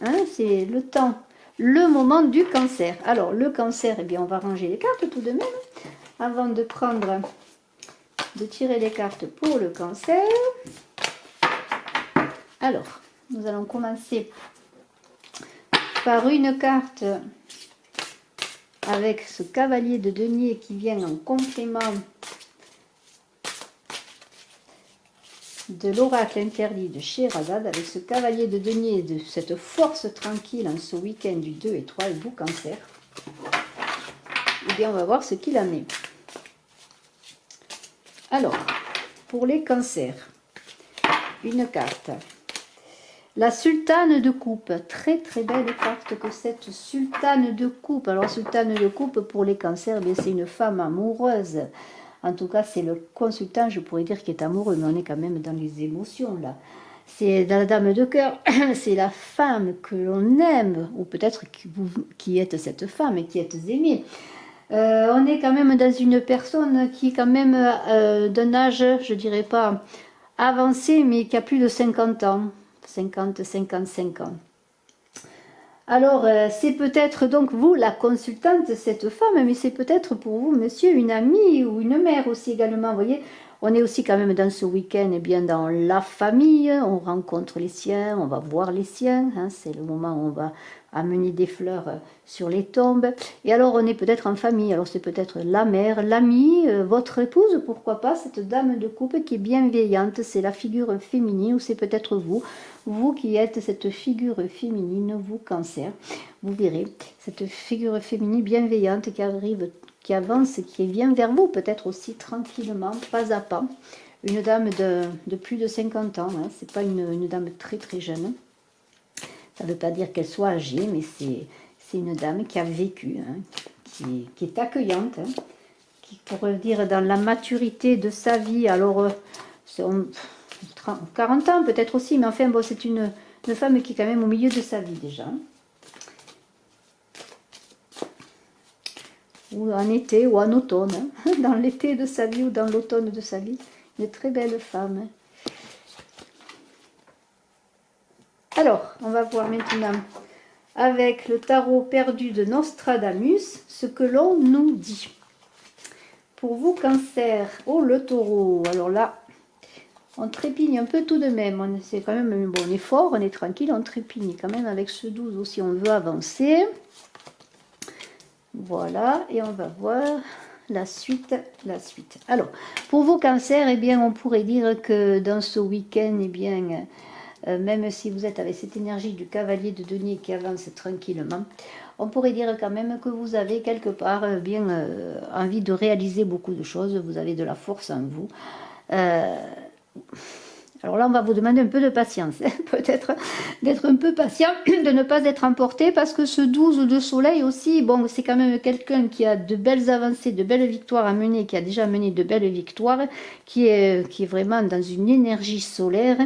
Hein, c'est le temps, le moment du cancer. Alors le cancer, eh bien on va ranger les cartes tout de même avant de prendre, de tirer les cartes pour le cancer. Alors, nous allons commencer par une carte avec ce cavalier de denier qui vient en complément de l'oracle interdit de Scheherazade, avec ce cavalier de denier de cette force tranquille en ce week-end du 2 et 3 et vous cancer. Eh bien on va voir ce qu'il en est. Alors, pour les cancers, une carte. La sultane de coupe, très très belle carte que cette sultane de coupe. Alors sultane de coupe pour les cancers, c'est une femme amoureuse. En tout cas c'est le consultant, je pourrais dire, qui est amoureux, mais on est quand même dans les émotions là. C'est la dame de cœur, c'est la femme que l'on aime, ou peut-être qui êtes cette femme et qui êtes aimée. On est quand même dans une personne qui est quand même d'un âge, je dirais pas avancé, mais qui a plus de 50 ans. 50, 55 ans. Alors, c'est peut-être donc vous, la consultante, cette femme, mais c'est peut-être pour vous, monsieur, une amie ou une mère aussi également. Vous voyez, on est aussi quand même dans ce week-end, eh bien dans la famille, on rencontre les siens, on va voir les siens, hein, c'est le moment où on va amener des fleurs sur les tombes. Et alors, on est peut-être en famille, alors c'est peut-être la mère, l'amie, votre épouse, pourquoi pas, cette dame de coupe qui est bienveillante, c'est la figure féminine, ou c'est peut-être vous, vous qui êtes cette figure féminine, vous cancer, vous verrez, cette figure féminine bienveillante qui arrive, qui avance, qui vient vers vous, peut-être aussi tranquillement, pas à pas. Une dame de plus de 50 ans, hein, c'est pas une dame très très jeune. Ça ne veut pas dire qu'elle soit âgée, mais c'est une dame qui a vécu, hein, qui est accueillante, hein, qui pourrait dire dans la maturité de sa vie, alors 40 ans peut-être aussi, mais enfin bon, c'est une femme qui est quand même au milieu de sa vie déjà. Ou en été ou en automne, hein, dans l'été de sa vie ou dans l'automne de sa vie, une très belle femme. Hein. Alors, on va voir maintenant avec le tarot perdu de Nostradamus ce que l'on nous dit. Pour vous, cancer, oh le taureau, alors là, on trépigne un peu tout de même, c'est quand même, bon, on est fort, on est tranquille, on trépigne quand même avec ce 12 aussi, on veut avancer. Voilà, et on va voir la suite, Alors, pour vos cancers, eh bien, on pourrait dire que dans ce week-end, eh bien, même si vous êtes avec cette énergie du cavalier de denier qui avance tranquillement, on pourrait dire quand même que vous avez quelque part bien envie de réaliser beaucoup de choses, vous avez de la force en vous. Alors Alors là, on va vous demander un peu de patience, hein. Peut-être d'être un peu patient, de ne pas être emporté, parce que ce 12 de soleil aussi, bon, c'est quand même quelqu'un qui a de belles avancées, de belles victoires à mener, qui a déjà mené de belles victoires, qui est vraiment dans une énergie solaire,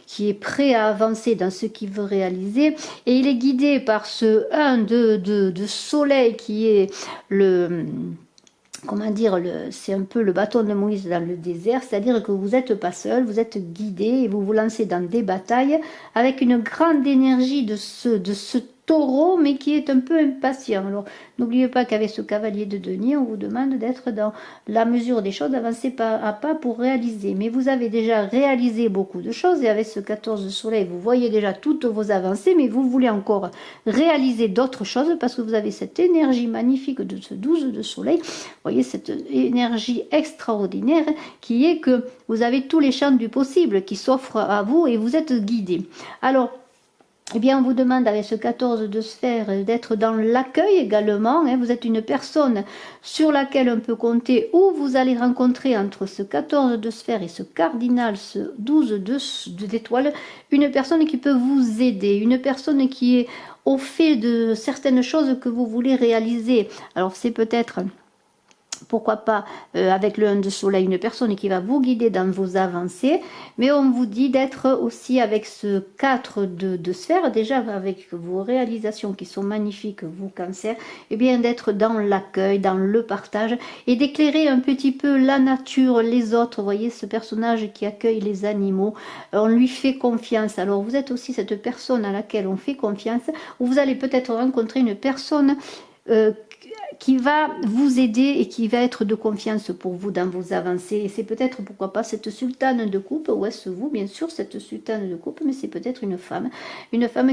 qui est prêt à avancer dans ce qu'il veut réaliser, et il est guidé par ce 1 de soleil qui est le... Comment dire, c'est un peu le bâton de Moïse dans le désert, c'est-à-dire que vous n'êtes pas seul, vous êtes guidé et vous vous lancez dans des batailles avec une grande énergie de ce taureau, mais qui est un peu impatient. Alors, n'oubliez pas qu'avec ce cavalier de denier, on vous demande d'être dans la mesure des choses, d'avancer pas à pas pour réaliser. Mais vous avez déjà réalisé beaucoup de choses, et avec ce 14 de soleil, vous voyez déjà toutes vos avancées, mais vous voulez encore réaliser d'autres choses, parce que vous avez cette énergie magnifique de ce 12 de soleil. Vous voyez cette énergie extraordinaire qui est que vous avez tous les champs du possible qui s'offrent à vous et vous êtes guidé. Alors, eh bien, on vous demande avec ce 14 de sphère d'être dans l'accueil également. Hein. Vous êtes une personne sur laquelle on peut compter, où vous allez rencontrer entre ce 14 de sphère et ce cardinal, ce 12 d'étoiles, une personne qui peut vous aider, une personne qui est au fait de certaines choses que vous voulez réaliser. Alors, c'est peut-être... Pourquoi pas avec le 1 de soleil, une personne qui va vous guider dans vos avancées, mais on vous dit d'être aussi avec ce 4 de sphère, déjà avec vos réalisations qui sont magnifiques, vous cancer, et bien d'être dans l'accueil, dans le partage, et d'éclairer un petit peu la nature, les autres. Vous voyez ce personnage qui accueille les animaux, on lui fait confiance. Alors vous êtes aussi cette personne à laquelle on fait confiance, où vous allez peut-être rencontrer une personne qui va vous aider et qui va être de confiance pour vous dans vos avancées. Et c'est peut-être, pourquoi pas, cette sultane de coupe, ou est-ce vous, bien sûr, cette sultane de coupe, mais c'est peut-être une femme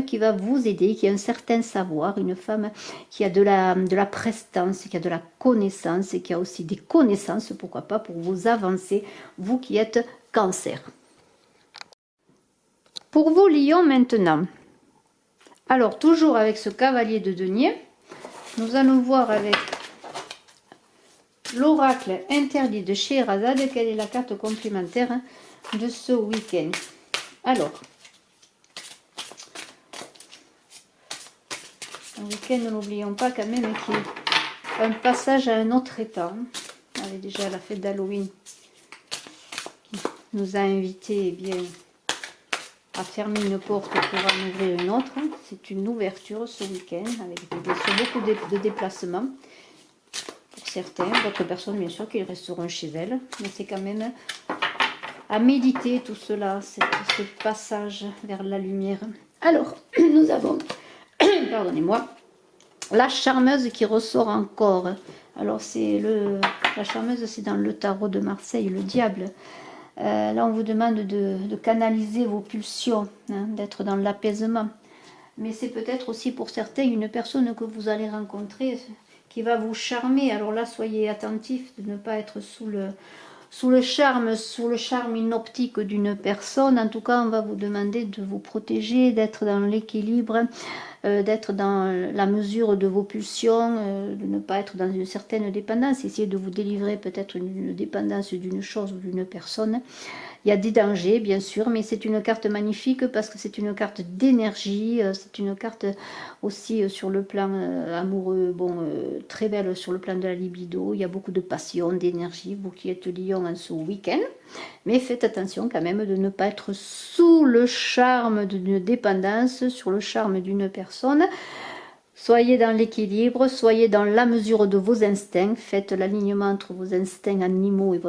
qui va vous aider, qui a un certain savoir, une femme qui a de la prestance, qui a de la connaissance, et qui a aussi des connaissances, pourquoi pas, pour vous avancer, vous qui êtes cancer. Pour vous, Lion, maintenant. Alors, toujours avec ce cavalier de denier, nous allons voir avec l'oracle interdit de Scheherazade quelle est la carte complémentaire de ce week-end. Alors, un week-end, ne l'oublions pas quand même, qui est un passage à un autre état. Avec déjà la fête d'Halloween qui nous a invités bien, à fermer une porte pour en ouvrir une autre. C'est une ouverture ce week-end avec beaucoup de déplacements pour certains, d'autres personnes bien sûr qui resteront chez elles, mais c'est quand même à méditer tout cela, ce passage vers la lumière. Alors, nous avons, pardonnez-moi, la charmeuse qui ressort encore. Alors la charmeuse, c'est dans le tarot de Marseille, le diable. Là, on vous demande de canaliser vos pulsions, hein, d'être dans l'apaisement. Mais c'est peut-être aussi pour certains une personne que vous allez rencontrer qui va vous charmer. Alors là, soyez attentifs de ne pas être sous le charme inoptique d'une personne. En tout cas, on va vous demander de vous protéger, d'être dans l'équilibre, d'être dans la mesure de vos pulsions, de ne pas être dans une certaine dépendance. Essayez de vous délivrer peut-être d'une dépendance d'une chose ou d'une personne. Il y a des dangers, bien sûr, mais c'est une carte magnifique parce que c'est une carte d'énergie, c'est une carte aussi sur le plan amoureux, bon, très belle sur le plan de la libido. Il y a beaucoup de passion, d'énergie, vous qui êtes lion en ce week-end. Mais faites attention quand même de ne pas être sous le charme d'une dépendance, sur le charme d'une personne. Soyez dans l'équilibre, soyez dans la mesure de vos instincts, faites l'alignement entre vos instincts animaux et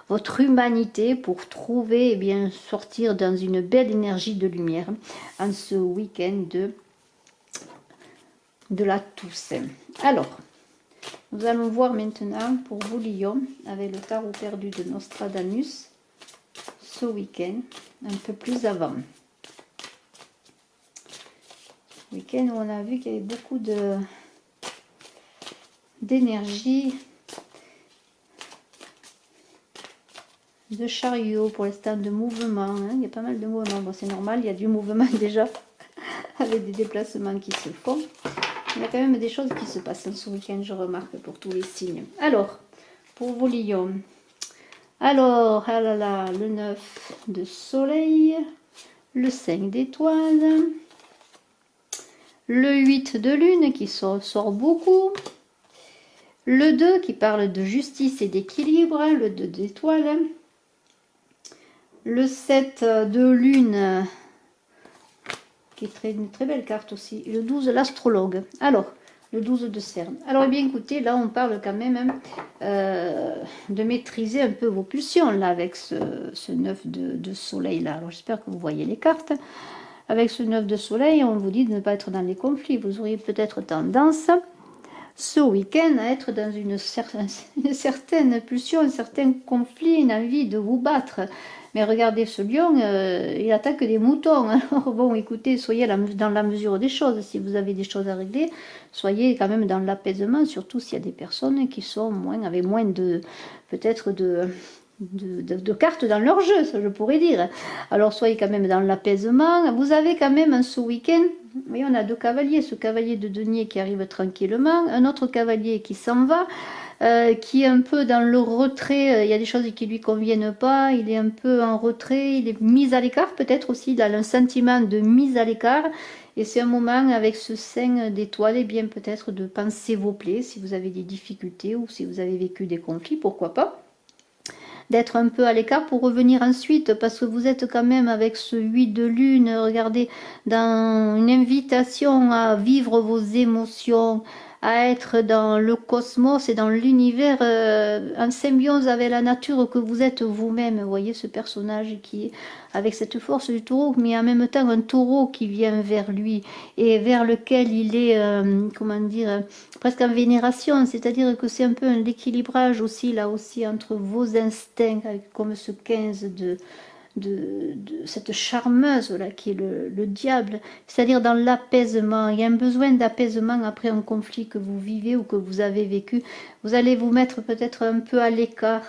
votre humanité pour trouver et bien sortir dans une belle énergie de lumière en ce week-end de la Toussaint. Alors, nous allons voir maintenant pour vous Lion avec le tarot perdu de Nostradamus ce week-end, un peu plus avant. Week-end où on a vu qu'il y avait beaucoup d'énergie, de chariot pour l'instant, de mouvement. Hein. Il y a pas mal de mouvements. Bon, c'est normal, il y a du mouvement déjà, avec des déplacements qui se font. Il y a quand même des choses qui se passent ce week-end, je remarque, pour tous les signes. Alors, pour vous Lions, Alors, ah là là, le 9 de soleil, le 5 d'étoiles, le 8 de lune qui sort beaucoup, le 2 qui parle de justice et d'équilibre, le 2 d'étoiles, le 7 de lune qui est une très belle carte aussi, et le 12 l'astrologue. Alors, le 12 de Cerne. Alors, eh bien, écoutez, là, on parle quand même de maîtriser un peu vos pulsions, là, avec ce 9 de soleil, là. Alors, j'espère que vous voyez les cartes. Avec ce 9 de soleil, on vous dit de ne pas être dans les conflits. Vous auriez peut-être tendance, ce week-end, à être dans une certaine pulsion, un certain conflit, une envie de vous battre. Mais regardez ce lion, il attaque des moutons. Alors bon, écoutez, soyez dans la mesure des choses. Si vous avez des choses à régler, soyez quand même dans l'apaisement, surtout s'il y a des personnes qui sont avec moins de, peut-être de cartes dans leur jeu, ça je pourrais dire. Alors soyez quand même dans l'apaisement. Vous avez quand même ce week-end, oui, on a 2 cavaliers, ce cavalier de denier qui arrive tranquillement, un autre cavalier qui s'en va, qui est un peu dans le retrait, il y a des choses qui lui conviennent pas, il est un peu en retrait, il est mis à l'écart, peut-être aussi, il a un sentiment de mise à l'écart, et c'est un moment avec ce 5 d'étoiles, et bien peut-être de penser vos plaies, si vous avez des difficultés ou si vous avez vécu des conflits, pourquoi pas, d'être un peu à l'écart pour revenir ensuite, parce que vous êtes quand même avec ce 8 de lune, regardez, dans une invitation à vivre vos émotions, à être dans le cosmos et dans l'univers, en symbiose avec la nature que vous êtes vous-même. Vous voyez ce personnage qui est avec cette force du taureau, mais en même temps un taureau qui vient vers lui et vers lequel il est, comment dire, presque en vénération, c'est-à-dire que c'est un peu un équilibrage aussi, là aussi, entre vos instincts, comme ce 15 de cette charmeuse là qui est le diable, c'est-à-dire dans l'apaisement. Il y a un besoin d'apaisement après un conflit que vous vivez ou que vous avez vécu. Vous allez vous mettre peut-être un peu à l'écart,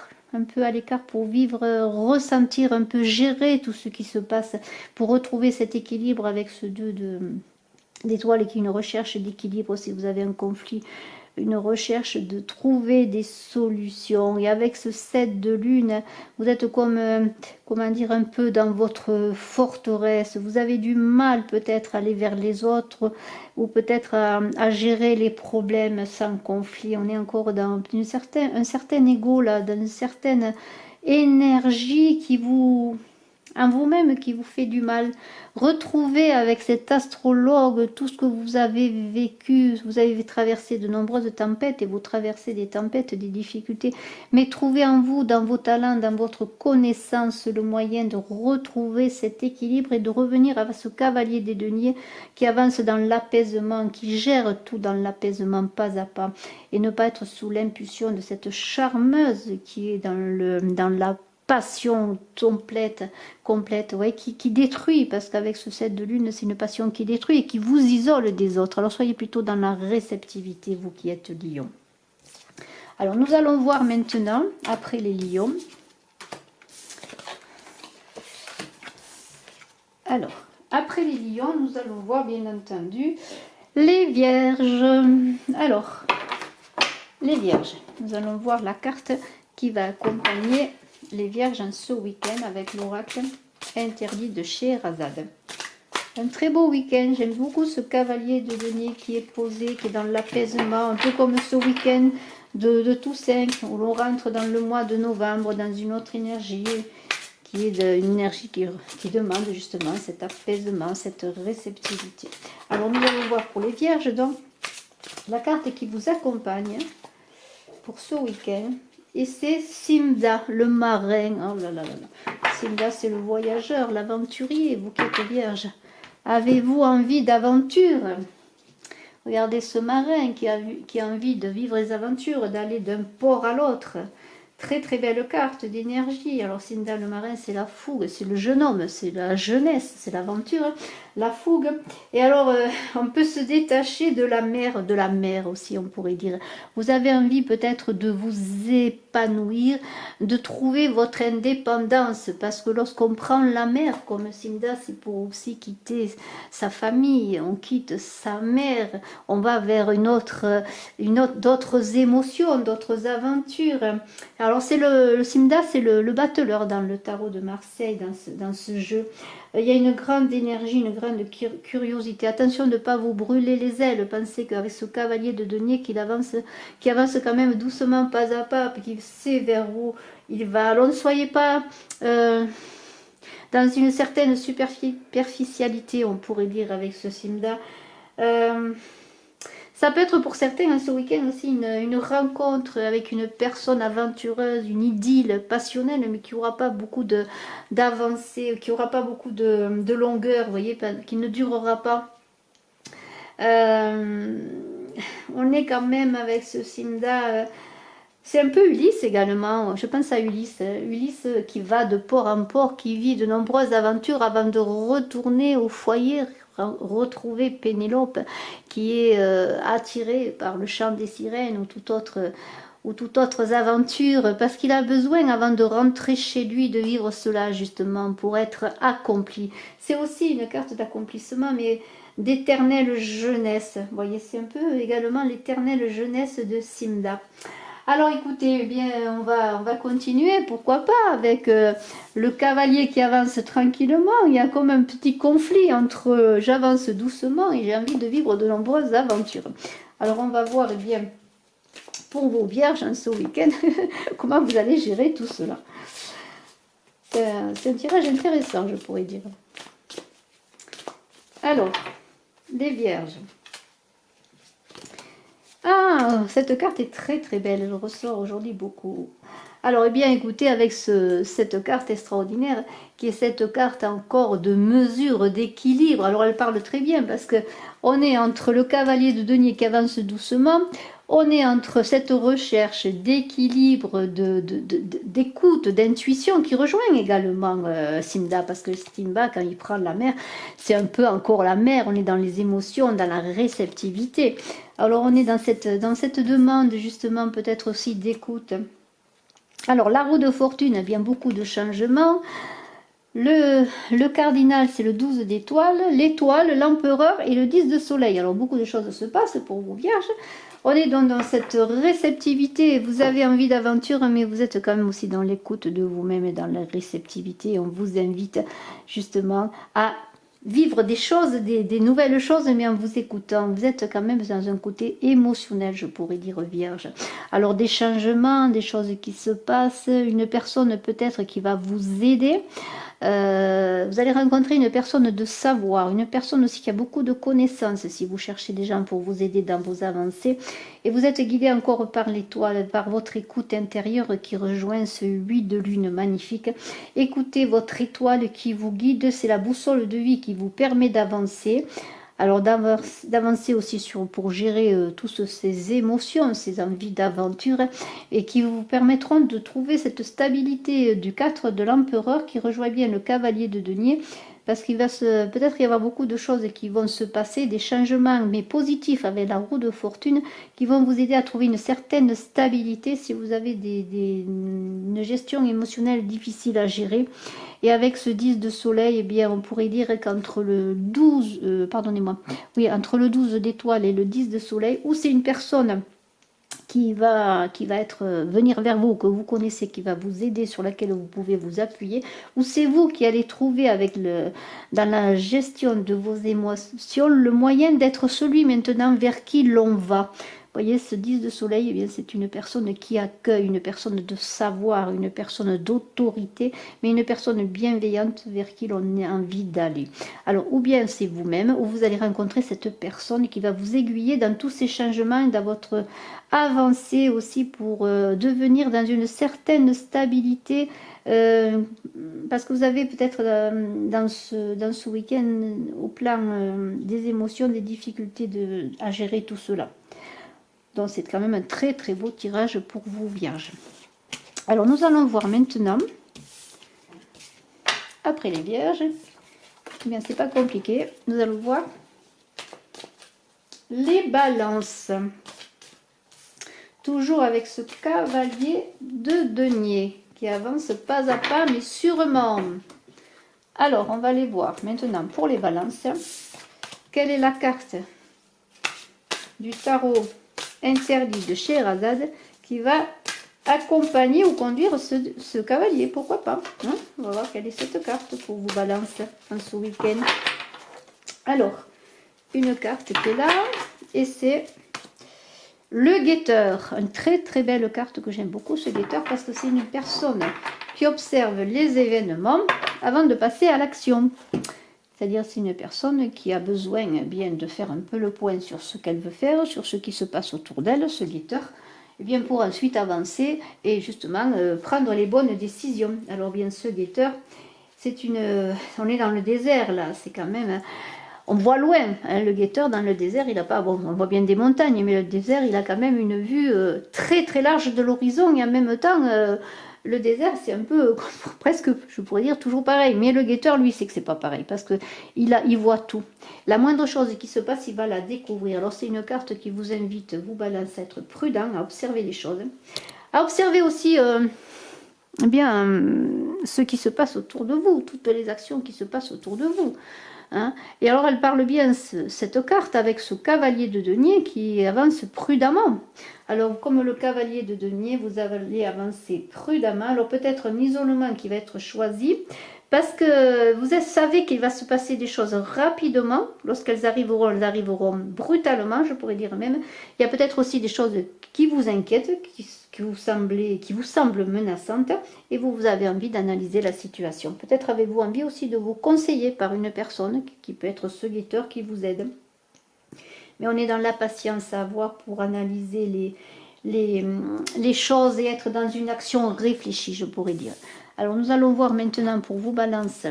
pour vivre, ressentir un peu, gérer tout ce qui se passe, pour retrouver cet équilibre avec ce 2 d'étoiles et qui est une recherche d'équilibre si vous avez un conflit, une recherche de trouver des solutions. Et avec ce 7 de lune, vous êtes comme, comment dire, un peu dans votre forteresse. Vous avez du mal peut-être à aller vers les autres ou peut-être à gérer les problèmes sans conflit. On est encore dans un certain ego là, dans une certaine énergie qui vous en vous-même qui vous fait du mal. Retrouvez avec cet astrologue tout ce que vous avez vécu. Vous avez traversé de nombreuses tempêtes et vous traversez des tempêtes, des difficultés. Mais trouvez en vous, dans vos talents, dans votre connaissance, le moyen de retrouver cet équilibre et de revenir à ce cavalier des deniers qui avance dans l'apaisement, qui gère tout dans l'apaisement pas à pas. Et ne pas être sous l'impulsion de cette charmeuse qui est dans la passion complète, ouais, qui détruit, parce qu'avec ce 7 de lune, c'est une passion qui détruit et qui vous isole des autres. Alors soyez plutôt dans la réceptivité, vous qui êtes lion. Alors nous allons voir maintenant, après les lions. Alors, après les lions, nous allons voir bien entendu les vierges. Alors, les vierges, nous allons voir la carte qui va accompagner les vierges en ce week-end avec l'oracle interdit de Scheherazade. Un très beau week-end, j'aime beaucoup ce cavalier de denier qui est posé, qui est dans l'apaisement, un peu comme ce week-end de Toussaint, où l'on rentre dans le mois de novembre, dans une autre énergie, qui est une énergie qui demande justement cet apaisement, cette réceptivité. Alors nous allons voir pour les vierges, donc, la carte qui vous accompagne pour ce week-end. Et c'est Simda, le marin. Oh là là là là. Simda, c'est le voyageur, l'aventurier, vous qui êtes vierge. Avez-vous envie d'aventure? Regardez ce marin qui a envie de vivre les aventures, d'aller d'un port à l'autre. Très très belle carte d'énergie. Alors Simda le marin, c'est la fougue, c'est le jeune homme, c'est la jeunesse, c'est l'aventure, la fougue. Et alors on peut se détacher de la mer aussi, on pourrait dire. Vous avez envie peut-être de vous épanouir, de trouver votre indépendance, parce que lorsqu'on prend la mer comme Simda, c'est pour aussi quitter sa famille, on quitte sa mère, on va vers d'autres émotions, d'autres aventures. Alors, Alors c'est le Simda, c'est le battleur dans le tarot de Marseille, dans ce jeu. Il y a une grande énergie, une grande curiosité. Attention de ne pas vous brûler les ailes. Pensez qu'avec ce cavalier de denier qui avance quand même doucement, pas à pas, qui sait vers où il va. Alors ne soyez pas dans une certaine superficialité, on pourrait dire, avec ce Simda. Ça peut être pour certains ce week-end aussi une rencontre avec une personne aventureuse, une idylle passionnelle, mais qui n'aura pas beaucoup d'avancée, qui n'aura pas beaucoup de longueur, vous voyez, qui ne durera pas. On est quand même avec ce Simda. C'est un peu Ulysse également, je pense à Ulysse. Ulysse qui va de port en port, qui vit de nombreuses aventures avant de retourner au foyer, retrouver Pénélope qui est attirée par le chant des sirènes ou toute autre aventure, parce qu'il a besoin avant de rentrer chez lui de vivre cela justement pour être accompli. C'est aussi une carte d'accomplissement, mais d'éternelle jeunesse. Vous voyez, c'est un peu également l'éternelle jeunesse de Simda. Alors écoutez, eh bien, on va continuer, pourquoi pas, avec le cavalier qui avance tranquillement. Il y a comme un petit conflit entre j'avance doucement et j'ai envie de vivre de nombreuses aventures. Alors on va voir, eh bien, pour vos vierges en ce week-end, comment vous allez gérer tout cela. C'est un tirage intéressant, je pourrais dire. Alors, les vierges. Ah, cette carte est très très belle, elle ressort aujourd'hui beaucoup. Alors, eh bien, écoutez, avec cette carte extraordinaire, qui est cette carte encore de mesure, d'équilibre. Alors, elle parle très bien, parce que on est entre le cavalier de denier qui avance doucement, on est entre cette recherche d'équilibre, d'écoute, d'intuition, qui rejoint également Simda, parce que Simba, quand il prend la mer, c'est un peu encore la mer, on est dans les émotions, dans la réceptivité. Alors on est dans cette demande justement peut-être aussi d'écoute. Alors la roue de fortune vient beaucoup de changements. Le cardinal, c'est le 12 d'étoiles, l'étoile, l'empereur et le 10 de soleil. Alors beaucoup de choses se passent pour vous vierges. On est donc dans cette réceptivité. Vous avez envie d'aventure, mais vous êtes quand même aussi dans l'écoute de vous-même et dans la réceptivité. On vous invite justement à vivre des choses, des nouvelles choses, mais en vous écoutant. Vous êtes quand même dans un côté émotionnel, je pourrais dire, vierge. Alors des changements, des choses qui se passent, une personne peut-être qui va vous aider. Vous allez rencontrer une personne de savoir, une personne aussi qui a beaucoup de connaissances si vous cherchez des gens pour vous aider dans vos avancées. Et vous êtes guidé encore par l'étoile, par votre écoute intérieure qui rejoint ce 8 de lune magnifique. Écoutez votre étoile qui vous guide, c'est la boussole de vie qui vous permet d'avancer. Alors d'avancer aussi pour gérer toutes ces émotions, ces envies d'aventure et qui vous permettront de trouver cette stabilité du 4 de l'empereur qui rejoint bien le cavalier de denier, parce qu'il va peut-être y avoir beaucoup de choses qui vont se passer, des changements mais positifs avec la roue de fortune qui vont vous aider à trouver une certaine stabilité si vous avez une gestion émotionnelle difficile à gérer. Et avec ce 10 de soleil, eh bien, on pourrait dire qu'entre le 12, entre le 12 d'étoiles et le 10 de soleil, où c'est une personne qui va venir vers vous, que vous connaissez, qui va vous aider, sur laquelle vous pouvez vous appuyer, ou c'est vous qui allez trouver dans la gestion de vos émotions le moyen d'être celui maintenant vers qui l'on va. Vous voyez, ce 10 de soleil, eh bien, c'est une personne qui accueille, une personne de savoir, une personne d'autorité, mais une personne bienveillante vers qui l'on a envie d'aller. Alors, ou bien c'est vous-même, ou vous allez rencontrer cette personne qui va vous aiguiller dans tous ces changements, dans votre avancée aussi pour devenir dans une certaine stabilité, parce que vous avez peut-être dans ce week-end, au plan des émotions, des difficultés à gérer tout cela. Donc c'est quand même un très très beau tirage pour vous vierges. Alors nous allons voir maintenant, après les vierges, eh bien c'est pas compliqué, nous allons voir les balances. Toujours avec ce cavalier de denier qui avance pas à pas mais sûrement. Alors on va les voir maintenant pour les balances. Quelle est la carte du tarot interdit de Scheherazade qui va accompagner ou conduire ce cavalier, pourquoi pas, hein. On va voir quelle est cette carte pour vous, Balance, en ce week-end. Alors, une carte qui est là, et c'est le guetteur. Une très très belle carte que j'aime beaucoup, ce guetteur, parce que c'est une personne qui observe les événements avant de passer à l'action. C'est-à-dire c'est une personne qui a besoin bien de faire un peu le point sur ce qu'elle veut faire, sur ce qui se passe autour d'elle, ce guetteur, et bien pour ensuite avancer et justement prendre les bonnes décisions. Alors bien ce guetteur, c'est une... on est dans le désert là, c'est quand même... On voit loin, hein, le guetteur dans le désert, il a pas... Bon, on voit bien des montagnes, mais le désert, il a quand même une vue très très large de l'horizon et en même temps... le désert, c'est un peu presque, je pourrais dire, toujours pareil. Mais le guetteur, lui, c'est que c'est pas pareil parce que il voit tout. La moindre chose qui se passe, il va la découvrir. Alors, c'est une carte qui vous invite, vous, Balance, à être prudent, à observer les choses. À observer aussi ce qui se passe autour de vous, toutes les actions qui se passent autour de vous. Hein. Et alors elle parle bien cette carte avec ce cavalier de denier qui avance prudemment. Alors comme le cavalier de denier, vous allez avancer prudemment. Alors peut-être un isolement qui va être choisi parce que vous savez qu'il va se passer des choses rapidement. Lorsqu'elles arriveront, elles arriveront brutalement, je pourrais dire même. Il y a peut-être aussi des choses qui vous inquiètent, qui vous semblent menaçantes et vous avez envie d'analyser la situation. Peut-être avez-vous envie aussi de vous conseiller par une personne qui peut être ce guetteur qui vous aide. Mais on est dans la patience à avoir pour analyser les choses et être dans une action réfléchie, je pourrais dire. Alors nous allons voir maintenant pour vous, Balance,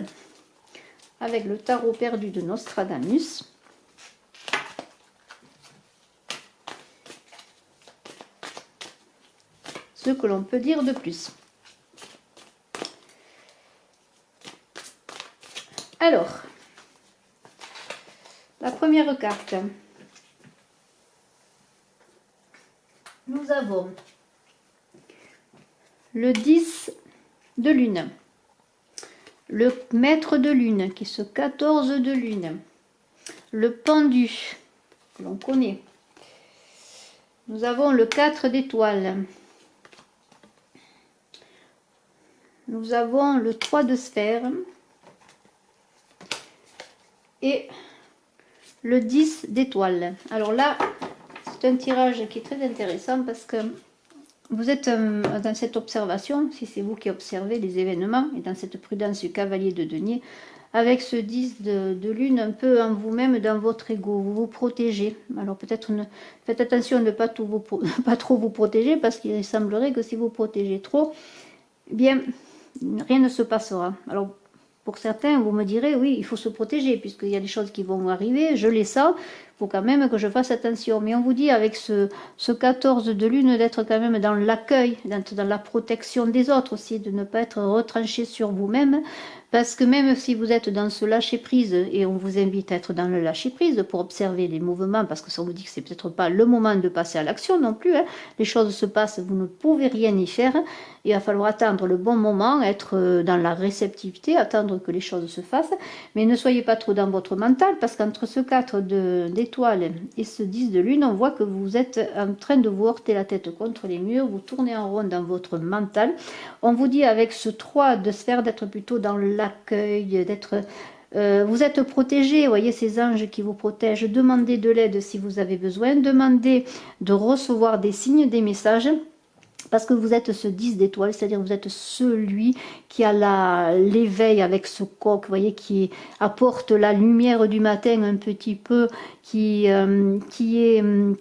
avec le tarot perdu de Nostradamus. Ce que l'on peut dire de plus. Alors, la première carte. Nous avons le 10 de lune, le maître de lune qui est ce 14 de lune, le pendu que l'on connaît. Nous avons le 4 d'étoiles. Nous avons le 3 de sphère et le 10 d'étoiles. Alors là, c'est un tirage qui est très intéressant parce que vous êtes dans cette observation, si c'est vous qui observez les événements, et dans cette prudence du cavalier de denier, avec ce 10 de lune un peu en vous-même, dans votre ego, vous vous protégez. Alors peut-être faites attention de ne pas trop vous protéger, parce qu'il semblerait que si vous protégez trop, eh bien, rien ne se passera. Alors pour certains, vous me direz, oui, il faut se protéger, puisqu'il y a des choses qui vont arriver, je les sens, il faut quand même que je fasse attention. Mais on vous dit, avec ce 14 de lune, d'être quand même dans l'accueil, d'être dans la protection des autres aussi, de ne pas être retranché sur vous-même, parce que même si vous êtes dans ce lâcher-prise, et on vous invite à être dans le lâcher-prise pour observer les mouvements, parce que ça vous dit que c'est peut-être pas le moment de passer à l'action non plus, hein. Les choses se passent, vous ne pouvez rien y faire, il va falloir attendre le bon moment, être dans la réceptivité, attendre que les choses se fassent, mais ne soyez pas trop dans votre mental, parce qu'entre ce 4 d'étoiles et ce 10 de lune, on voit que vous êtes en train de vous heurter la tête contre les murs, vous tournez en rond dans votre mental. On vous dit avec ce 3 de sphère d'être plutôt dans l'accueil, d'être... vous êtes protégé, vous voyez ces anges qui vous protègent, demandez de l'aide si vous avez besoin, demandez de recevoir des signes, des messages, parce que vous êtes ce 10 d'étoiles, c'est-à-dire vous êtes celui qui a l'éveil avec ce coq, vous voyez, qui apporte la lumière du matin un petit peu, qui a une,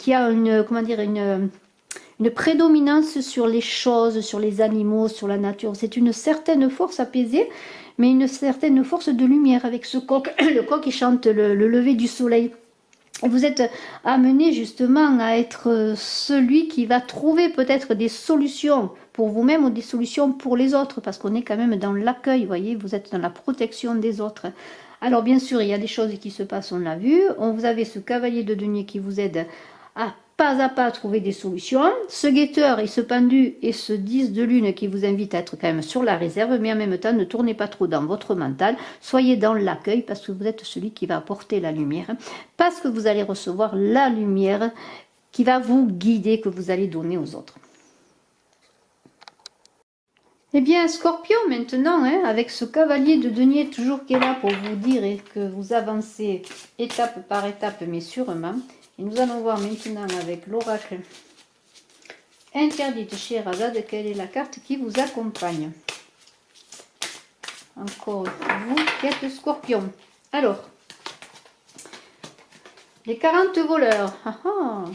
comment dire, une prédominance sur les choses, sur les animaux, sur la nature. C'est une certaine force apaisée, mais une certaine force de lumière avec ce coq. Le coq qui chante le lever du soleil. Et vous êtes amené justement à être celui qui va trouver peut-être des solutions pour vous-même ou des solutions pour les autres, parce qu'on est quand même dans l'accueil, vous voyez, vous êtes dans la protection des autres. Alors bien sûr, il y a des choses qui se passent, on l'a vu. Vous avez ce cavalier de denier qui vous aide à pas trouver des solutions. Ce guetteur et ce pendu et ce 10 de lune qui vous invite à être quand même sur la réserve, mais en même temps, ne tournez pas trop dans votre mental. Soyez dans l'accueil parce que vous êtes celui qui va apporter la lumière. Parce que vous allez recevoir la lumière qui va vous guider, que vous allez donner aux autres. Eh bien, Scorpion, maintenant, hein, avec ce cavalier de denier toujours qui est là pour vous dire et que vous avancez étape par étape, mais sûrement. Et nous allons voir maintenant avec l'oracle interdite chez Razad, quelle est la carte qui vous accompagne. Encore vous qui êtes Scorpion. Alors, les 40 voleurs. Ah, ah.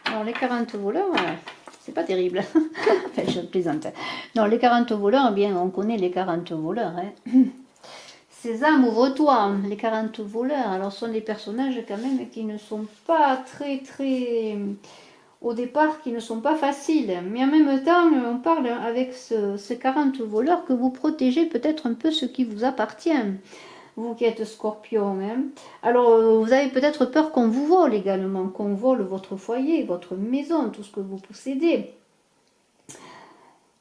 Alors, les 40 voleurs, c'est pas terrible. Enfin, je plaisante. Non, les 40 voleurs, eh bien, on connaît les 40 voleurs. Hein. Sésame, ouvre-toi. Les 40 voleurs, alors, sont des personnages quand même qui ne sont pas très... Au départ, qui ne sont pas faciles. Mais en même temps, on parle avec ces 40 voleurs que vous protégez peut-être un peu ce qui vous appartient. Vous qui êtes Scorpion. Hein. Alors, vous avez peut-être peur qu'on vous vole également, qu'on vole votre foyer, votre maison, tout ce que vous possédez.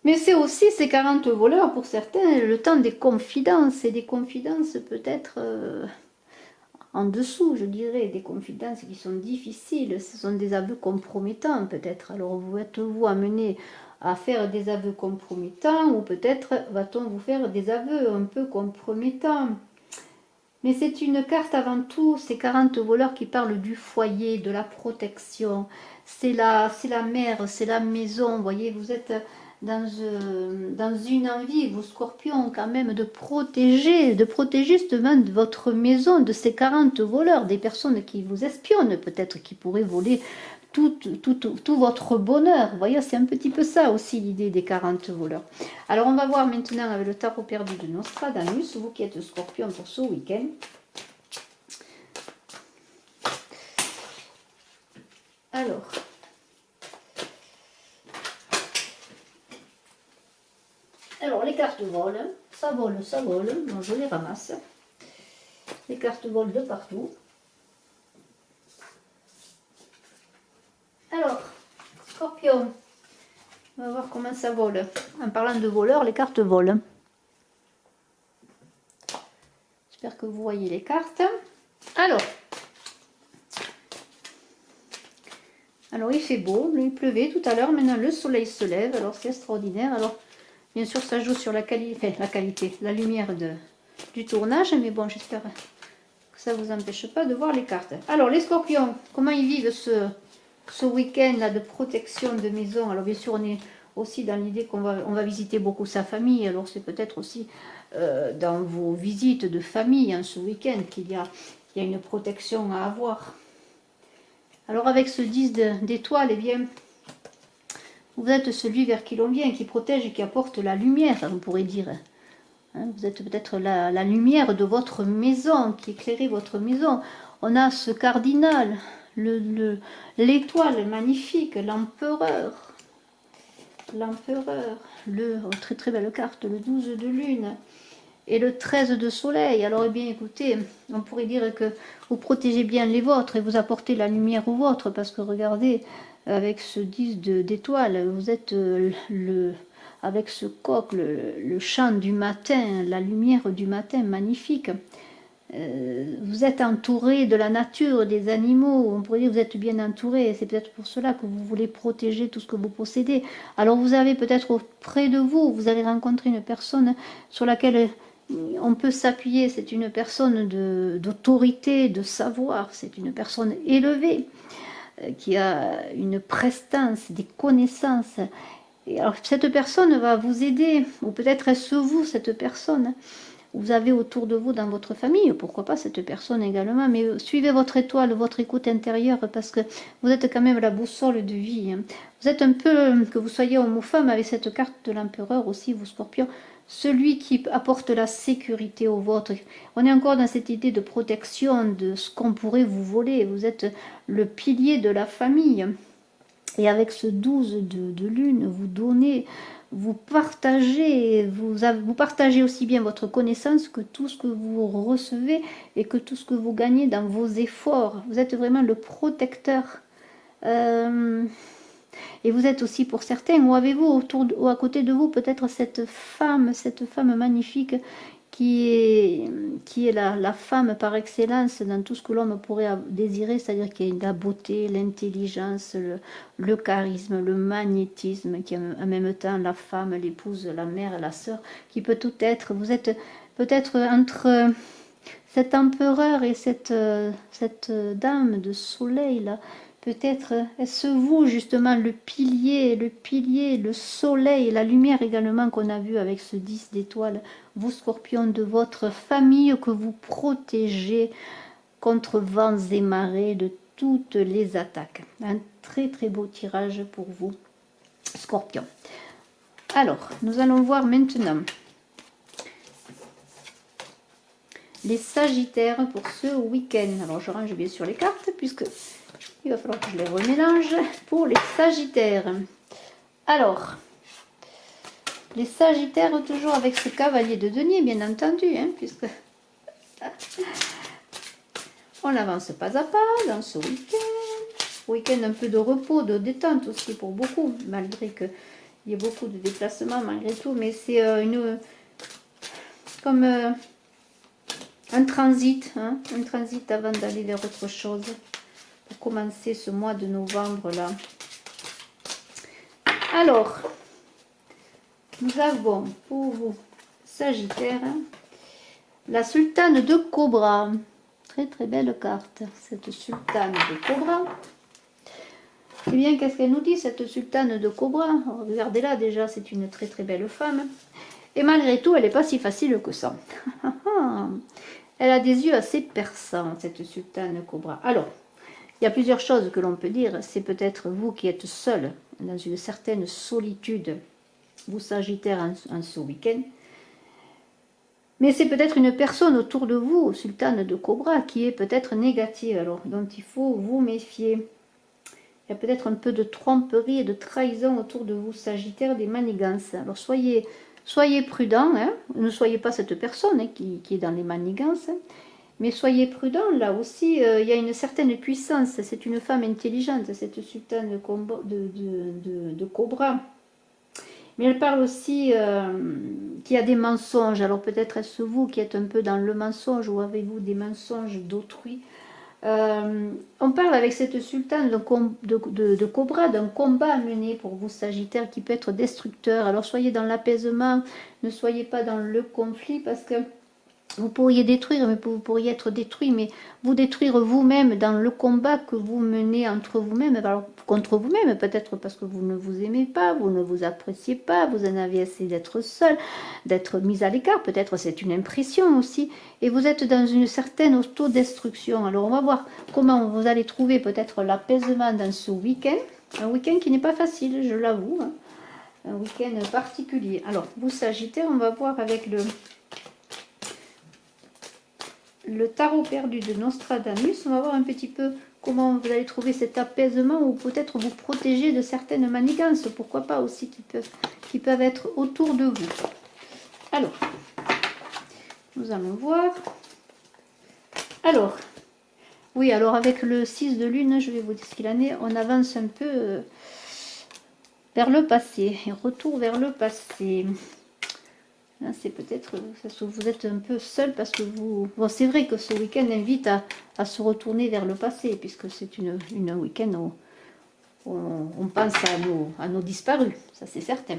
Mais c'est aussi ces 40 voleurs, pour certains, le temps des confidences, et des confidences peut-être en dessous, je dirais, des confidences qui sont difficiles, ce sont des aveux compromettants peut-être. Alors, vous êtes-vous amené à faire des aveux compromettants, ou peut-être va-t-on vous faire des aveux un peu compromettants. Mais c'est une carte avant tout, ces 40 voleurs qui parlent du foyer, de la protection. C'est la mère, c'est la maison. Vous voyez, vous êtes dans une envie, vous Scorpions, quand même, de protéger justement votre maison de ces 40 voleurs, des personnes qui vous espionnent peut-être, qui pourraient voler tout votre bonheur. Vous voyez, c'est un petit peu ça aussi l'idée des 40 voleurs. Alors on va voir maintenant avec le tarot perdu de Nostradamus, vous qui êtes Scorpion pour ce week-end. Alors les cartes volent, ça vole, donc je les ramasse. Les cartes volent de partout. Alors, Scorpion, on va voir comment ça vole. En parlant de voleurs, les cartes volent. J'espère que vous voyez les cartes. Alors il fait beau, il pleuvait tout à l'heure, maintenant le soleil se lève, alors c'est extraordinaire. Alors bien sûr ça joue sur la qualité, la lumière du tournage, mais bon, j'espère que ça ne vous empêche pas de voir les cartes. Alors les Scorpions, comment ils vivent ce week-end là de protection de maison? Alors bien sûr on est aussi dans l'idée qu'on va visiter beaucoup sa famille, alors c'est peut-être aussi dans vos visites de famille hein, ce week-end qu'il y a une protection à avoir. Alors avec ce 10 d'étoiles, eh bien, vous êtes celui vers qui l'on vient, qui protège et qui apporte la lumière, on pourrait dire. Hein, vous êtes peut-être la lumière de votre maison, qui éclairait votre maison. On a ce cardinal, l'étoile magnifique, l'empereur. L'empereur, très très belle carte, le 12 de lune. Et le 13 de soleil. Alors, eh bien, écoutez, on pourrait dire que vous protégez bien les vôtres et vous apportez la lumière aux vôtres, parce que regardez, avec ce 10 d'étoiles, vous êtes avec ce coq, le chant du matin, la lumière du matin, magnifique. Vous êtes entouré de la nature, des animaux, on pourrait dire que vous êtes bien entouré, c'est peut-être pour cela que vous voulez protéger tout ce que vous possédez. Alors vous avez peut-être auprès de vous, vous allez rencontrer une personne sur laquelle on peut s'appuyer, c'est une personne d'autorité, de savoir, c'est une personne élevée, qui a une prestance, des connaissances. Et alors cette personne va vous aider, ou peut-être est-ce vous, cette personne. Vous avez autour de vous dans votre famille, pourquoi pas cette personne également, mais suivez votre étoile, votre écoute intérieure, parce que vous êtes quand même la boussole de vie. Hein. Vous êtes un peu, que vous soyez homme ou femme, avec cette carte de l'empereur aussi, vous Scorpions, celui qui apporte la sécurité au vôtre. On est encore dans cette idée de protection de ce qu'on pourrait vous voler. Vous êtes le pilier de la famille. Et avec ce 12 de lune, vous donnez, vous partagez aussi bien votre connaissance que tout ce que vous recevez et que tout ce que vous gagnez dans vos efforts. Vous êtes vraiment le protecteur. Et vous êtes aussi pour certains, ou avez-vous ou à côté de vous peut-être cette femme magnifique qui qui est la femme par excellence dans tout ce que l'homme pourrait désirer, c'est-à-dire qu'il y a la beauté, l'intelligence, le charisme, le magnétisme, qui est en même temps la femme, l'épouse, la mère, la sœur, qui peut tout être. Vous êtes peut-être entre cet empereur et cette dame de soleil là. Peut-être est-ce vous justement le pilier, le soleil, la lumière également qu'on a vu avec ce 10 d'étoiles, vous scorpions de votre famille que vous protégez contre vents et marées de toutes les attaques. Un très très beau tirage pour vous, scorpion. Alors, nous allons voir maintenant les sagittaires pour ce week-end. Alors je range bien sûr les cartes puisque il va falloir que je les remélange pour les sagittaires. Alors, les sagittaires toujours avec ce cavalier de denier bien entendu, hein, puisque on avance pas à pas dans ce week-end. Week-end un peu de repos, de détente aussi pour beaucoup, malgré qu'il y ait beaucoup de déplacements malgré tout, mais c'est comme un transit, hein, un transit avant d'aller vers autre chose. Pour commencer ce mois de novembre là. Alors, nous avons pour vous, Sagittaire, la sultane de Cobra. Très très belle carte, cette sultane de Cobra. Eh bien, qu'est-ce qu'elle nous dit, cette sultane de Cobra? Regardez-la déjà, c'est une très très belle femme. Et malgré tout, elle n'est pas si facile que ça. Elle a des yeux assez perçants, cette sultane Cobra. Alors, il y a plusieurs choses que l'on peut dire. C'est peut-être vous qui êtes seul, dans une certaine solitude, vous Sagittaire en ce week-end. Mais c'est peut-être une personne autour de vous, sultane de Cobra, qui est peut-être négative, alors dont il faut vous méfier. Il y a peut-être un peu de tromperie et de trahison autour de vous, Sagittaire, des manigances. Alors soyez prudents, hein. Ne soyez pas cette personne hein, qui est dans les manigances. Hein. Mais soyez prudents, là aussi, il y a une certaine puissance. C'est une femme intelligente, cette sultane de Cobra. Mais elle parle aussi qu'il y a des mensonges. Alors peut-être est-ce vous qui êtes un peu dans le mensonge ou avez-vous des mensonges d'autrui. On parle avec cette sultane de Cobra d'un combat mené pour vous Sagittaire qui peut être destructeur. Alors soyez dans l'apaisement, ne soyez pas dans le conflit parce que vous pourriez détruire, mais vous pourriez être détruit, mais vous détruire vous-même dans le combat que vous menez entre vous-même, alors contre vous-même, peut-être parce que vous ne vous aimez pas, vous ne vous appréciez pas, vous en avez assez d'être seul, d'être mis à l'écart, peut-être c'est une impression aussi, et vous êtes dans une certaine autodestruction. Alors on va voir comment vous allez trouver peut-être l'apaisement dans ce week-end, un week-end qui n'est pas facile, je l'avoue, hein. Un week-end particulier. Alors vous Sagittaire, on va voir avec le tarot perdu de Nostradamus, on va voir un petit peu comment vous allez trouver cet apaisement ou peut-être vous protéger de certaines manigances, pourquoi pas aussi qui peuvent être autour de vous. Alors, nous allons voir. Alors, oui, alors avec le 6 de lune, je vais vous dire ce qu'il en est, on avance un peu vers le passé, retour vers le passé. C'est peut-être que vous êtes un peu seul parce que vous... Bon, c'est vrai que ce week-end invite à se retourner vers le passé, puisque c'est une week-end où on pense à nos disparus, ça c'est certain.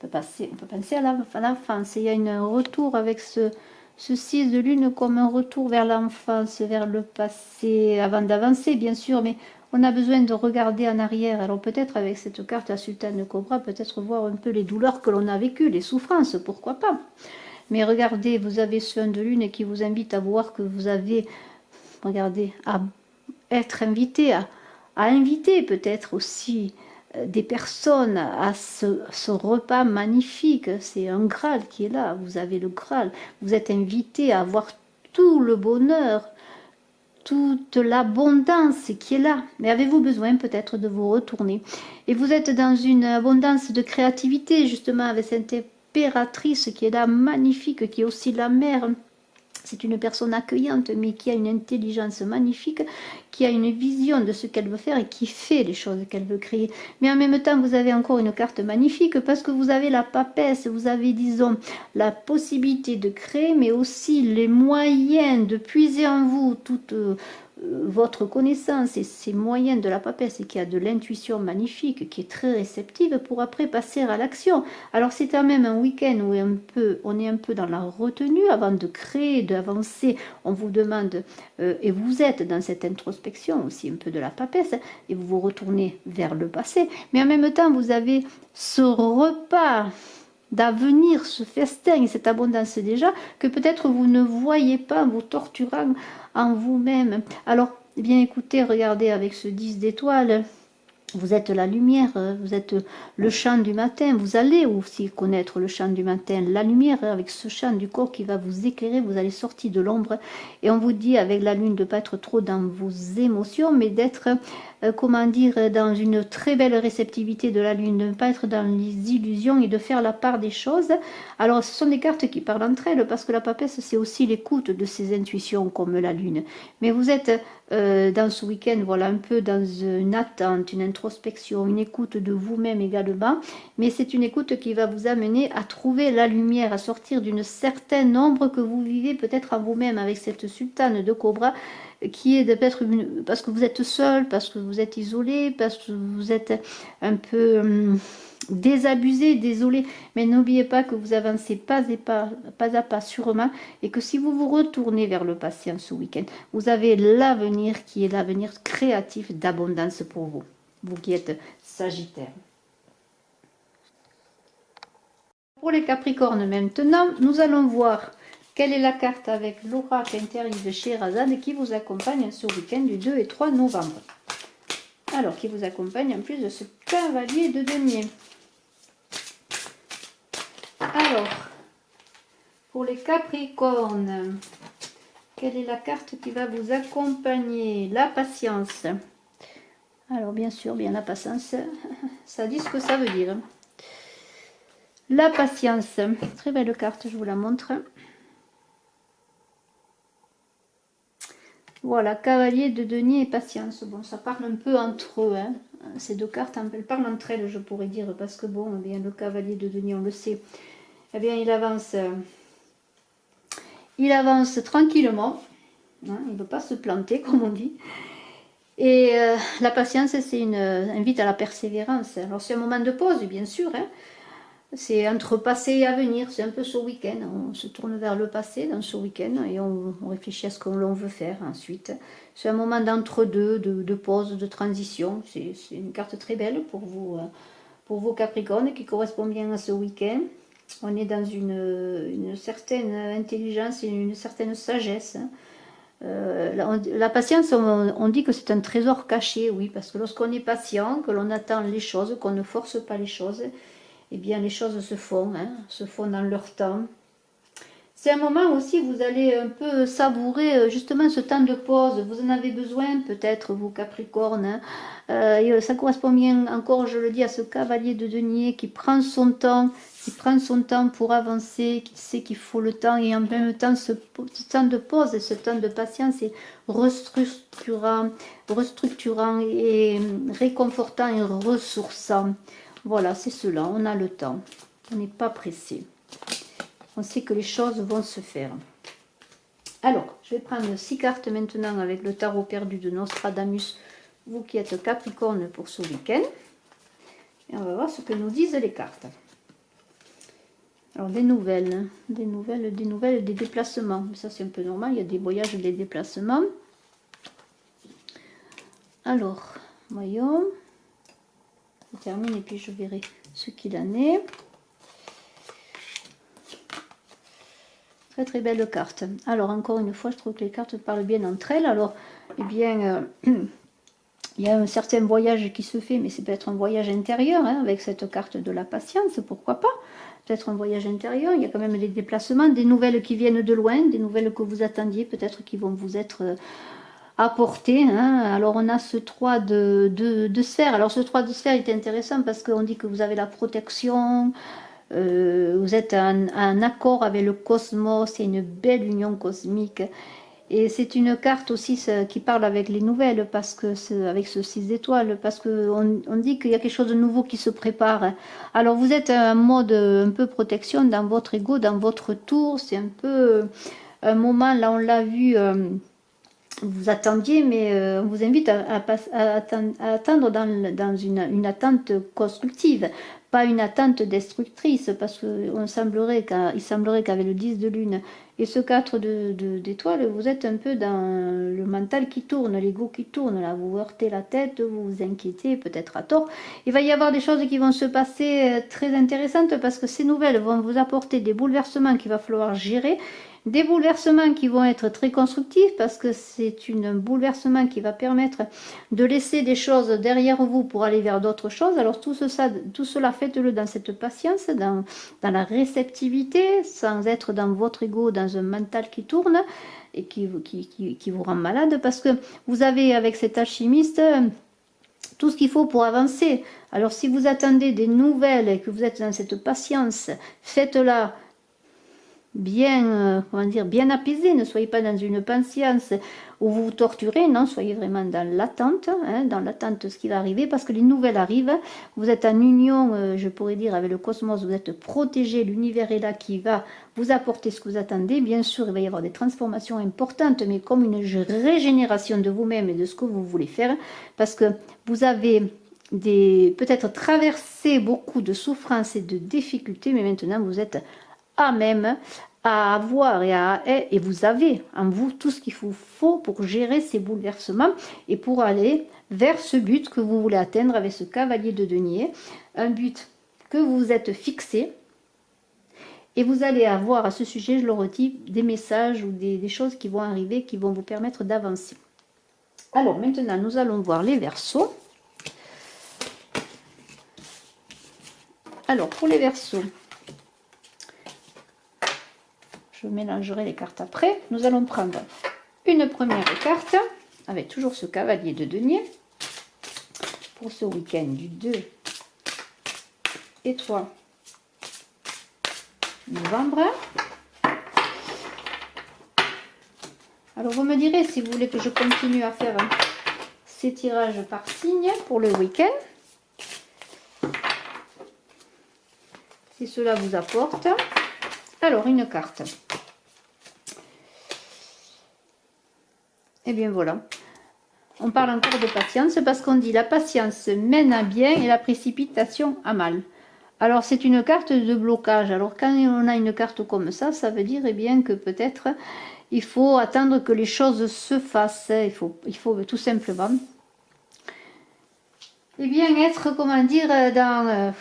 On peut penser à l'enfance. Il y a un retour avec ce 6 de lune comme un retour vers l'enfance, vers le passé, avant d'avancer bien sûr, mais on a besoin de regarder en arrière. Alors peut-être avec cette carte, la sultane de Cobra, peut-être voir un peu les douleurs que l'on a vécues, les souffrances, pourquoi pas. Mais regardez, vous avez ce 1 de lune qui vous invite à voir que vous avez, regardez, à être invité, à inviter peut-être aussi des personnes à ce repas magnifique. C'est un Graal qui est là, vous avez le Graal. Vous êtes invité à voir tout le bonheur, toute l'abondance qui est là. Mais avez-vous besoin peut-être de vous retourner? Et vous êtes dans une abondance de créativité, justement, avec cette impératrice qui est là, magnifique, qui est aussi la mère. C'est une personne accueillante, mais qui a une intelligence magnifique, qui a une vision de ce qu'elle veut faire et qui fait les choses qu'elle veut créer. Mais en même temps, vous avez encore une carte magnifique parce que vous avez la papesse, vous avez, disons, la possibilité de créer, mais aussi les moyens de puiser en vous toute votre connaissance et ces moyens de la papesse, et qui a de l'intuition magnifique, qui est très réceptive pour après passer à l'action. Alors c'est quand même un week-end où on est un peu dans la retenue avant de créer, d'avancer. On vous demande, et vous êtes dans cette introspection aussi un peu de la papesse, et vous vous retournez vers le passé. Mais en même temps, vous avez ce repas d'avenir, ce festin et cette abondance déjà, que peut-être vous ne voyez pas, vous torturant en vous-même. Alors, eh bien écoutez, regardez avec ce 10 d'étoiles, vous êtes la lumière, vous êtes le chant du matin, vous allez aussi connaître le chant du matin, la lumière avec ce chant du corps qui va vous éclairer, vous allez sortir de l'ombre, et on vous dit avec la lune de ne pas être trop dans vos émotions, mais d'être, comment dire, dans une très belle réceptivité de la lune, de ne pas être dans les illusions et de faire la part des choses. Alors ce sont des cartes qui parlent entre elles, parce que la papesse c'est aussi l'écoute de ses intuitions comme la lune, mais vous êtes dans ce week-end, voilà, un peu dans une attente, une introspection, une écoute de vous-même également, mais c'est une écoute qui va vous amener à trouver la lumière, à sortir d'une certaine ombre que vous vivez peut-être en vous-même avec cette sultane de cobra, qui est peut-être parce que vous êtes seul, parce que vous êtes isolé, parce que vous êtes un peu désabusé, désolé, mais n'oubliez pas que vous avancez pas à pas sûrement, et que si vous vous retournez vers le passé en ce week-end, vous avez l'avenir qui est l'avenir créatif d'abondance pour vous, vous qui êtes Sagittaire. Pour les Capricornes maintenant, nous allons voir quelle est la carte avec l'oracle intérieur de Scheherazade qui vous accompagne ce week-end du 2 et 3 novembre. Alors, qui vous accompagne en plus de ce cavalier de denier. Alors, pour les Capricornes, quelle est la carte qui va vous accompagner? La patience. Alors, bien sûr, bien la patience, ça dit ce que ça veut dire. La patience, très belle carte, je vous la montre. Voilà, cavalier de denier et patience. Bon, ça parle un peu entre eux, hein. Ces deux cartes, elles parlent entre elles, je pourrais dire, parce que bon, eh bien, le cavalier de denier, on le sait, eh bien, il avance tranquillement, hein, il ne veut pas se planter, comme on dit. Et la patience, c'est invite à la persévérance. Alors, c'est un moment de pause, bien sûr, hein. C'est entre passé et avenir, c'est un peu ce week-end. On se tourne vers le passé dans ce week-end et on réfléchit à ce que l'on veut faire ensuite. C'est un moment d'entre-deux, de pause, de transition. C'est une carte très belle pour vos Capricornes qui correspond bien à ce week-end. On est dans une certaine intelligence et une certaine sagesse. La patience, on dit que c'est un trésor caché, oui, parce que lorsqu'on est patient, que l'on attend les choses, qu'on ne force pas les choses, eh bien les choses se font, hein, se font dans leur temps. C'est un moment aussi où vous allez un peu savourer justement ce temps de pause. Vous en avez besoin peut-être, vous Capricornes, hein. Et ça correspond bien encore, je le dis, à ce cavalier de denier qui prend son temps, pour avancer, qui sait qu'il faut le temps, et en même temps ce temps de pause et ce temps de patience est restructurant et réconfortant et ressourçant. Voilà, c'est cela, on a le temps, on n'est pas pressé, on sait que les choses vont se faire. Alors, je vais prendre 6 cartes maintenant avec le tarot perdu de Nostradamus, vous qui êtes Capricorne pour ce week-end, et on va voir ce que nous disent les cartes. Alors, des nouvelles, des déplacements, ça c'est un peu normal, il y a des voyages, des déplacements. Alors, voyons. Je termine et puis je verrai ce qu'il en est. Très très belle carte. Alors encore une fois, je trouve que les cartes parlent bien entre elles. Alors, eh bien, il y a un certain voyage qui se fait, mais c'est peut-être un voyage intérieur, hein, avec cette carte de la patience, pourquoi pas. Peut-être un voyage intérieur, il y a quand même des déplacements, des nouvelles qui viennent de loin, des nouvelles que vous attendiez, peut-être qui vont vous être apporter, hein. Alors on a ce 3 de sphère. Alors ce 3 de sphère est intéressant parce qu'on dit que vous avez la protection, vous êtes en accord avec le cosmos, c'est une belle union cosmique. Et c'est une carte aussi qui parle avec les nouvelles, parce que avec ce 6 d'étoiles, parce qu'on on dit qu'il y a quelque chose de nouveau qui se prépare. Alors vous êtes en mode un peu protection dans votre ego, dans votre tour, c'est un peu un moment, là on l'a vu, vous attendiez, mais on vous invite à attendre dans une attente constructive, pas une attente destructrice, parce qu'il semblerait qu'avec le 10 de lune et ce 4 d'étoiles, vous êtes un peu dans le mental qui tourne, l'ego qui tourne, là, vous heurtez la tête, vous vous inquiétez, peut-être à tort. Il va y avoir des choses qui vont se passer très intéressantes, parce que ces nouvelles vont vous apporter des bouleversements qu'il va falloir gérer, des bouleversements qui vont être très constructifs, parce que c'est un bouleversement qui va permettre de laisser des choses derrière vous pour aller vers d'autres choses. Alors tout cela faites-le dans cette patience, dans la réceptivité, sans être dans votre ego, dans un mental qui tourne et qui vous rend malade, parce que vous avez avec cet alchimiste tout ce qu'il faut pour avancer. Alors si vous attendez des nouvelles et que vous êtes dans cette patience, faites-la bien, comment dire, bien apaisé. Ne soyez pas dans une patience où vous vous torturez, non, soyez vraiment dans l'attente, dans l'attente de ce qui va arriver, parce que les nouvelles arrivent. Vous êtes en union, je pourrais dire, avec le cosmos, vous êtes protégé, l'univers est là qui va vous apporter ce que vous attendez. Bien sûr, il va y avoir des transformations importantes, mais comme une régénération de vous-même et de ce que vous voulez faire, parce que vous avez peut-être traversé beaucoup de souffrances et de difficultés, mais maintenant vous êtes à même à avoir et vous avez en vous tout ce qu'il vous faut pour gérer ces bouleversements et pour aller vers ce but que vous voulez atteindre avec ce cavalier de denier, un but que vous vous êtes fixé. Et vous allez avoir à ce sujet, je le redis, des messages ou des choses qui vont arriver, qui vont vous permettre d'avancer. Alors maintenant, nous allons voir les Verseaux. Alors pour les Verseaux, je mélangerai les cartes après. Nous allons prendre une première carte avec toujours ce cavalier de denier pour ce week-end du 2 et 3 novembre. Alors vous me direz si vous voulez que je continue à faire ces tirages par signe pour le week-end. Si cela vous apporte. Alors une carte. Et bien voilà. On parle encore de patience parce qu'on dit la patience mène à bien et la précipitation à mal. Alors c'est une carte de blocage. Alors quand on a une carte comme ça veut dire eh bien que peut-être il faut attendre que les choses se fassent. Il faut tout simplement eh bien être, comment dire, dans...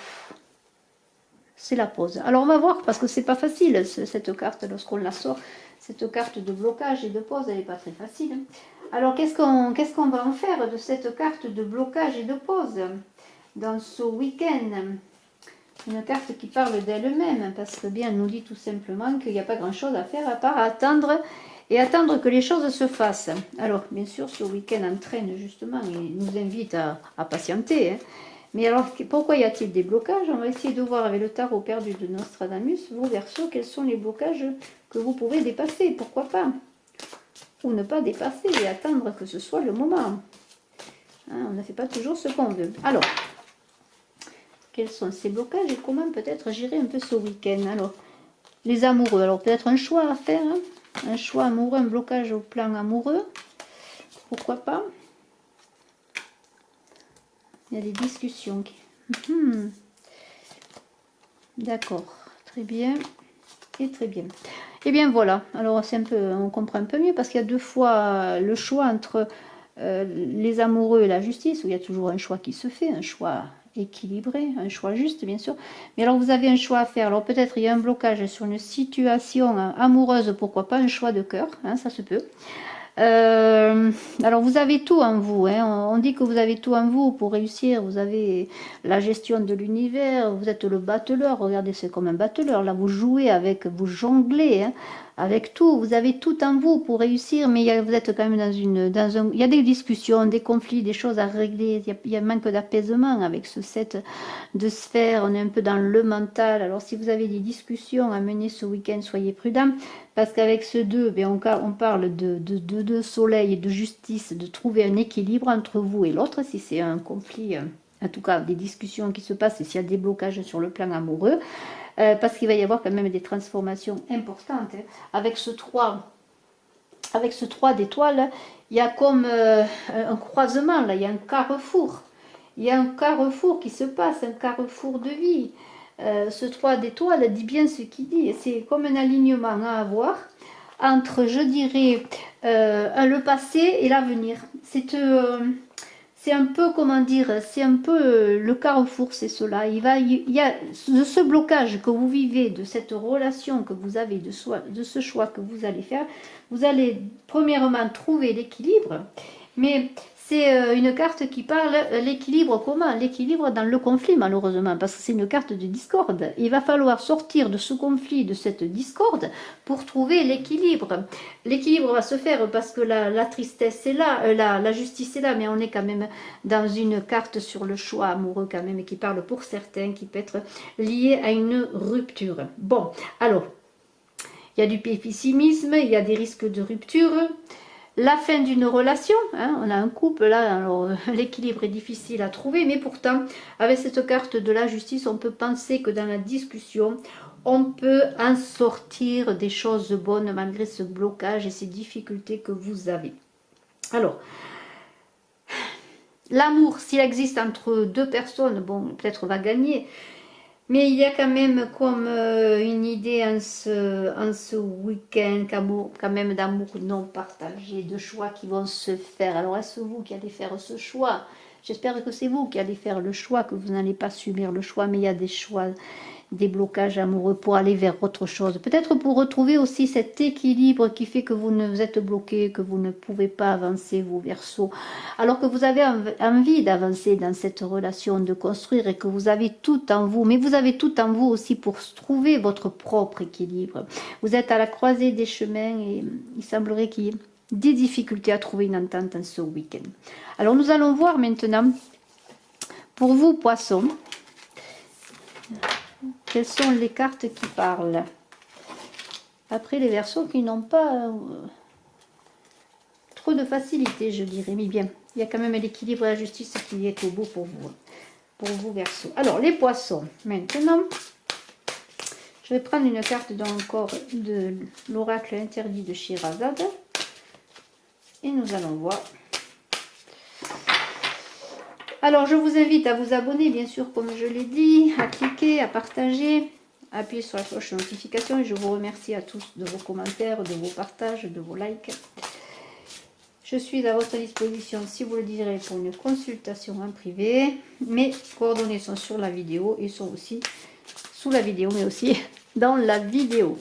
c'est la pause. Alors on va voir parce que c'est pas facile cette carte lorsqu'on la sort. Cette carte de blocage et de pause, elle n'est pas très facile. Alors qu'est-ce qu'on va en faire de cette carte de blocage et de pause dans ce week-end? Une carte qui parle d'elle-même, parce que bien, elle nous dit tout simplement qu'il n'y a pas grand-chose à faire à part attendre et attendre que les choses se fassent. Alors, bien sûr, ce week-end entraîne justement, il nous invite à patienter. Mais alors, pourquoi y a-t-il des blocages? On va essayer de voir avec le tarot perdu de Nostradamus, vos Verseaux, quels sont les blocages que vous pouvez dépasser, pourquoi pas? Ou ne pas dépasser et attendre que ce soit le moment. On ne fait pas toujours ce qu'on veut. Alors, quels sont ces blocages et comment peut-être gérer un peu ce week-end? Alors, les amoureux, alors peut-être un choix à faire, un choix amoureux, un blocage au plan amoureux, pourquoi pas? Il y a des discussions. D'accord, très bien et très bien. Et bien voilà, alors c'est un peu, on comprend un peu mieux parce qu'il y a deux fois le choix entre les amoureux et la justice, où il y a toujours un choix qui se fait, un choix équilibré, un choix juste bien sûr. Mais alors vous avez un choix à faire, alors peut-être il y a un blocage sur une situation amoureuse, pourquoi pas un choix de cœur, ça se peut. Alors vous avez tout en vous, on dit que vous avez tout en vous pour réussir, vous avez la gestion de l'univers, vous êtes le battleur, regardez c'est comme un battleur, là vous jouez avec, vous jonglez avec tout. Vous avez tout en vous pour réussir, mais vous êtes quand même il y a des discussions, des conflits, des choses à régler. Il y a un manque d'apaisement avec ce 7 de sphère. On est un peu dans le mental. Alors, si vous avez des discussions à mener ce week-end, soyez prudents. Parce qu'avec ce 2, on parle de soleil et de justice, de trouver un équilibre entre vous et l'autre, si c'est un conflit, en tout cas des discussions qui se passent, et s'il y a des blocages sur le plan amoureux, parce qu'il va y avoir quand même des transformations importantes. Hein. Avec ce 3 d'étoiles, il y a comme un croisement, là, il y a un carrefour. Il y a un carrefour qui se passe, un carrefour de vie. Ce 3 d'étoiles dit bien ce qu'il dit. C'est comme un alignement à avoir entre, je dirais, le passé et l'avenir. C'est un peu, comment dire, c'est un peu le carrefour, c'est cela. Il y a de ce blocage que vous vivez, de cette relation que vous avez, de ce choix que vous allez faire. Vous allez premièrement trouver l'équilibre, mais c'est une carte qui parle l'équilibre comment? L'équilibre dans le conflit, malheureusement, parce que c'est une carte de discorde. Il va falloir sortir de ce conflit, de cette discorde, pour trouver l'équilibre. L'équilibre va se faire parce que la tristesse est là, la justice est là, mais on est quand même dans une carte sur le choix amoureux quand même, qui parle pour certains, qui peut être lié à une rupture. Bon, alors, il y a du pessimisme, il y a des risques de rupture. La fin d'une relation, hein, on a un couple là, alors l'équilibre est difficile à trouver, mais pourtant, avec cette carte de la justice, on peut penser que dans la discussion, on peut en sortir des choses bonnes malgré ce blocage et ces difficultés que vous avez. Alors, l'amour, s'il existe entre deux personnes, bon, peut-être va gagner. Mais il y a quand même comme une idée en ce week-end, quand même d'amour non partagé, de choix qui vont se faire. Alors est-ce vous qui allez faire ce choix? J'espère que c'est vous qui allez faire le choix, que vous n'allez pas subir le choix, mais il y a des choix, des blocages amoureux pour aller vers autre chose. Peut-être pour retrouver aussi cet équilibre qui fait que vous ne êtes bloqué, que vous ne pouvez pas avancer, vous Verseaux, alors que vous avez envie d'avancer dans cette relation, de construire et que vous avez tout en vous. Mais vous avez tout en vous aussi pour trouver votre propre équilibre. Vous êtes à la croisée des chemins et il semblerait qu'il y ait des difficultés à trouver une entente en ce week-end. Alors nous allons voir maintenant, pour vous Poissons, quelles sont les cartes qui parlent. Après les Verseaux qui n'ont pas trop de facilité, je dirais, mais bien, il y a quand même l'équilibre et la justice qui est au bout pour vous Verseaux. Alors les Poissons, maintenant, je vais prendre une carte encore de l'oracle interdit de Shirazade et nous allons voir. Alors, je vous invite à vous abonner, bien sûr, comme je l'ai dit, à cliquer, à partager, à appuyer sur la cloche de notification. Et je vous remercie à tous de vos commentaires, de vos partages, de vos likes. Je suis à votre disposition, si vous le désirez, pour une consultation en privé. Mes coordonnées sont sur la vidéo et sont aussi sous la vidéo, mais aussi dans la vidéo.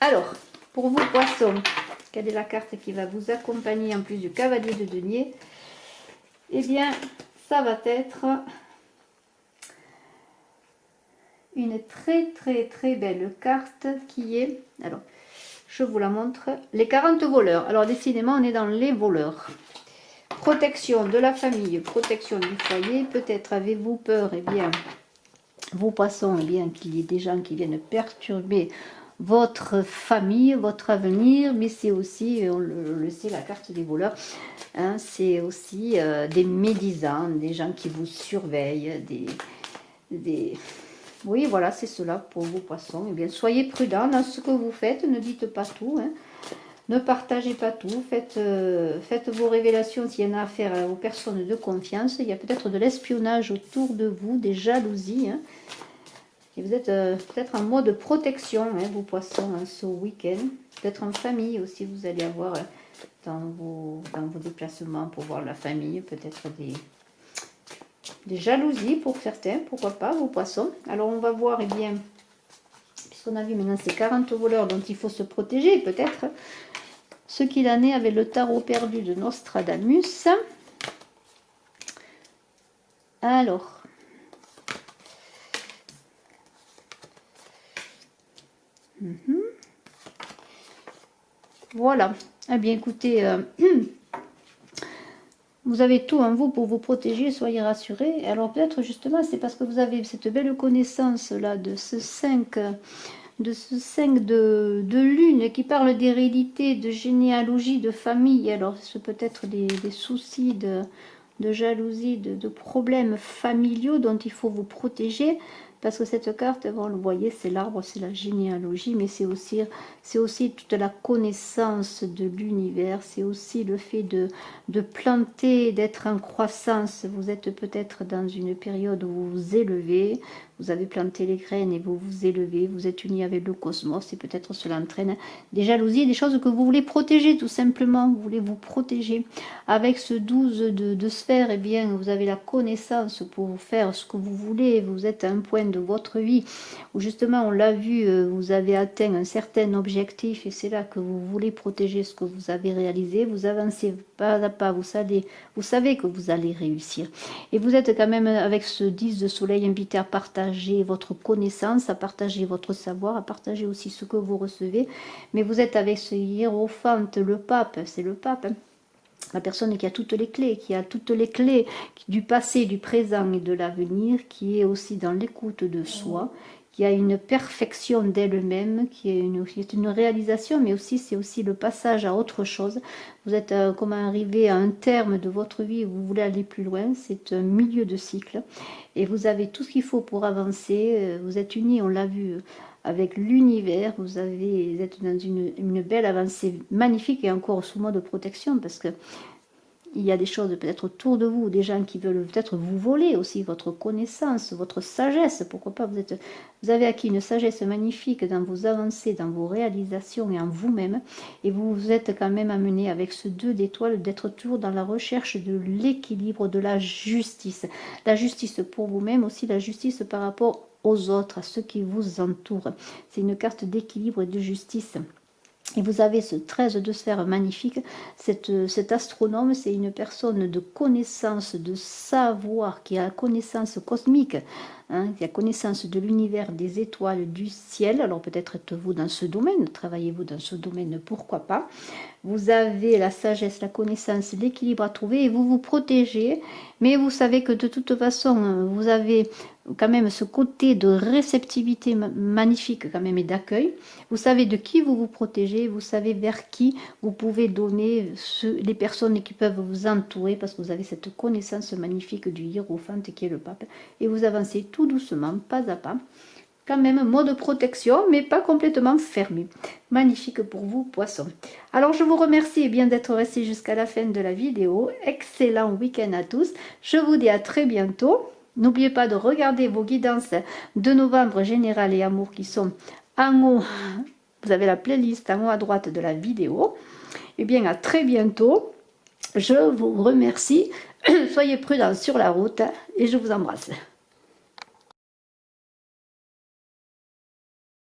Alors, pour vous, Poissons, quelle est la carte qui va vous accompagner en plus du cavalier de denier? Eh bien, ça va être une très belle carte qui est, alors je vous la montre, les 40 voleurs. Alors décidément on est dans les voleurs. Protection de la famille, protection du foyer. Peut-être avez-vous peur, eh bien, vous Poissons, eh bien, qu'il y ait des gens qui viennent perturber votre famille, votre avenir, mais c'est aussi, on le sait, la carte des voleurs, hein, c'est aussi des médisants, des gens qui vous surveillent, oui, voilà, c'est cela pour vous Poissons. Eh bien, soyez prudents dans ce que vous faites, ne dites pas tout, hein. Ne partagez pas tout, faites vos révélations s'il y en a à faire aux personnes de confiance. Il y a peut-être de l'espionnage autour de vous, des jalousies, hein. Et vous êtes peut-être en mode protection, hein, vous Poissons, hein, ce week-end. Peut-être en famille aussi, vous allez avoir dans vos déplacements pour voir la famille, peut-être des jalousies pour certains, pourquoi pas, vos Poissons. Alors on va voir, eh bien, puisqu'on a vu maintenant ces 40 voleurs dont il faut se protéger, peut-être ce qu'il en est avec le tarot perdu de Nostradamus. Alors, Voilà. Eh bien, écoutez, vous avez tout en vous pour vous protéger, soyez rassurés. Alors peut-être justement, c'est parce que vous avez cette belle connaissance là de ce 5 de lune qui parle d'hérédité, de généalogie, de famille. Alors c'est peut-être des soucis de jalousie, de problèmes familiaux dont il faut vous protéger. Parce que cette carte, vous le voyez, c'est l'arbre, c'est la généalogie, mais c'est aussi toute la connaissance de l'univers, c'est aussi le fait de planter, d'être en croissance. Vous êtes peut-être dans une période où vous vous élevez, vous avez planté les graines et vous vous élevez, vous êtes unis avec le cosmos et peut-être cela entraîne des jalousies, des choses que vous voulez protéger tout simplement, vous voulez vous protéger. Avec ce 12 de sphères, eh bien, vous avez la connaissance pour faire ce que vous voulez, vous êtes à un point de votre vie où justement, on l'a vu, vous avez atteint un certain objectif et c'est là que vous voulez protéger ce que vous avez réalisé, vous avancez pas à pas, vous savez que vous allez réussir. Et vous êtes quand même avec ce 10 de soleil invité à partager votre connaissance, à partager votre savoir, à partager aussi ce que vous recevez. Mais vous êtes avec ce hiérophante, le pape, c'est le pape, hein, la personne qui a toutes les clés, du passé, du présent et de l'avenir, qui est aussi dans l'écoute de soi, qui a une perfection d'elle-même, qui est une réalisation, mais aussi c'est aussi le passage à autre chose. Vous êtes comme arrivé à un terme de votre vie, vous voulez aller plus loin, c'est un milieu de cycle, et vous avez tout ce qu'il faut pour avancer, vous êtes unis, on l'a vu, avec l'univers, vous êtes dans une belle avancée magnifique et encore sous mode de protection parce que il y a des choses peut-être autour de vous, des gens qui veulent peut-être vous voler aussi votre connaissance, votre sagesse, pourquoi pas, vous avez acquis une sagesse magnifique dans vos avancées, dans vos réalisations et en vous-même, et vous vous êtes quand même amené avec ce 2 d'étoiles d'être toujours dans la recherche de l'équilibre, de la justice pour vous-même, aussi la justice par rapport aux autres, à ceux qui vous entourent. C'est une carte d'équilibre et de justice. Et vous avez ce 13 de sphère magnifique. Cet astronome, c'est une personne de connaissance, de savoir, qui a la connaissance cosmique, hein, qui a connaissance de l'univers, des étoiles, du ciel. Alors peut-être êtes-vous dans ce domaine, travaillez-vous dans ce domaine, pourquoi pas. Vous avez la sagesse, la connaissance, l'équilibre à trouver et vous vous protégez. Mais vous savez que de toute façon, vous avez quand même ce côté de réceptivité magnifique quand même et d'accueil. Vous savez de qui vous vous protégez, vous savez vers qui vous pouvez donner les personnes qui peuvent vous entourer parce que vous avez cette connaissance magnifique du hiérophante qui est le pape. Et vous avancez tout doucement, pas à pas. Quand même mode protection, mais pas complètement fermé. Magnifique pour vous, poissons. Alors, je vous remercie bien d'être resté jusqu'à la fin de la vidéo. Excellent week-end à tous. Je vous dis à très bientôt. N'oubliez pas de regarder vos guidances de novembre général et amour qui sont en haut. Vous avez la playlist en haut à droite de la vidéo. Et bien, à très bientôt. Je vous remercie. Soyez prudents sur la route et je vous embrasse.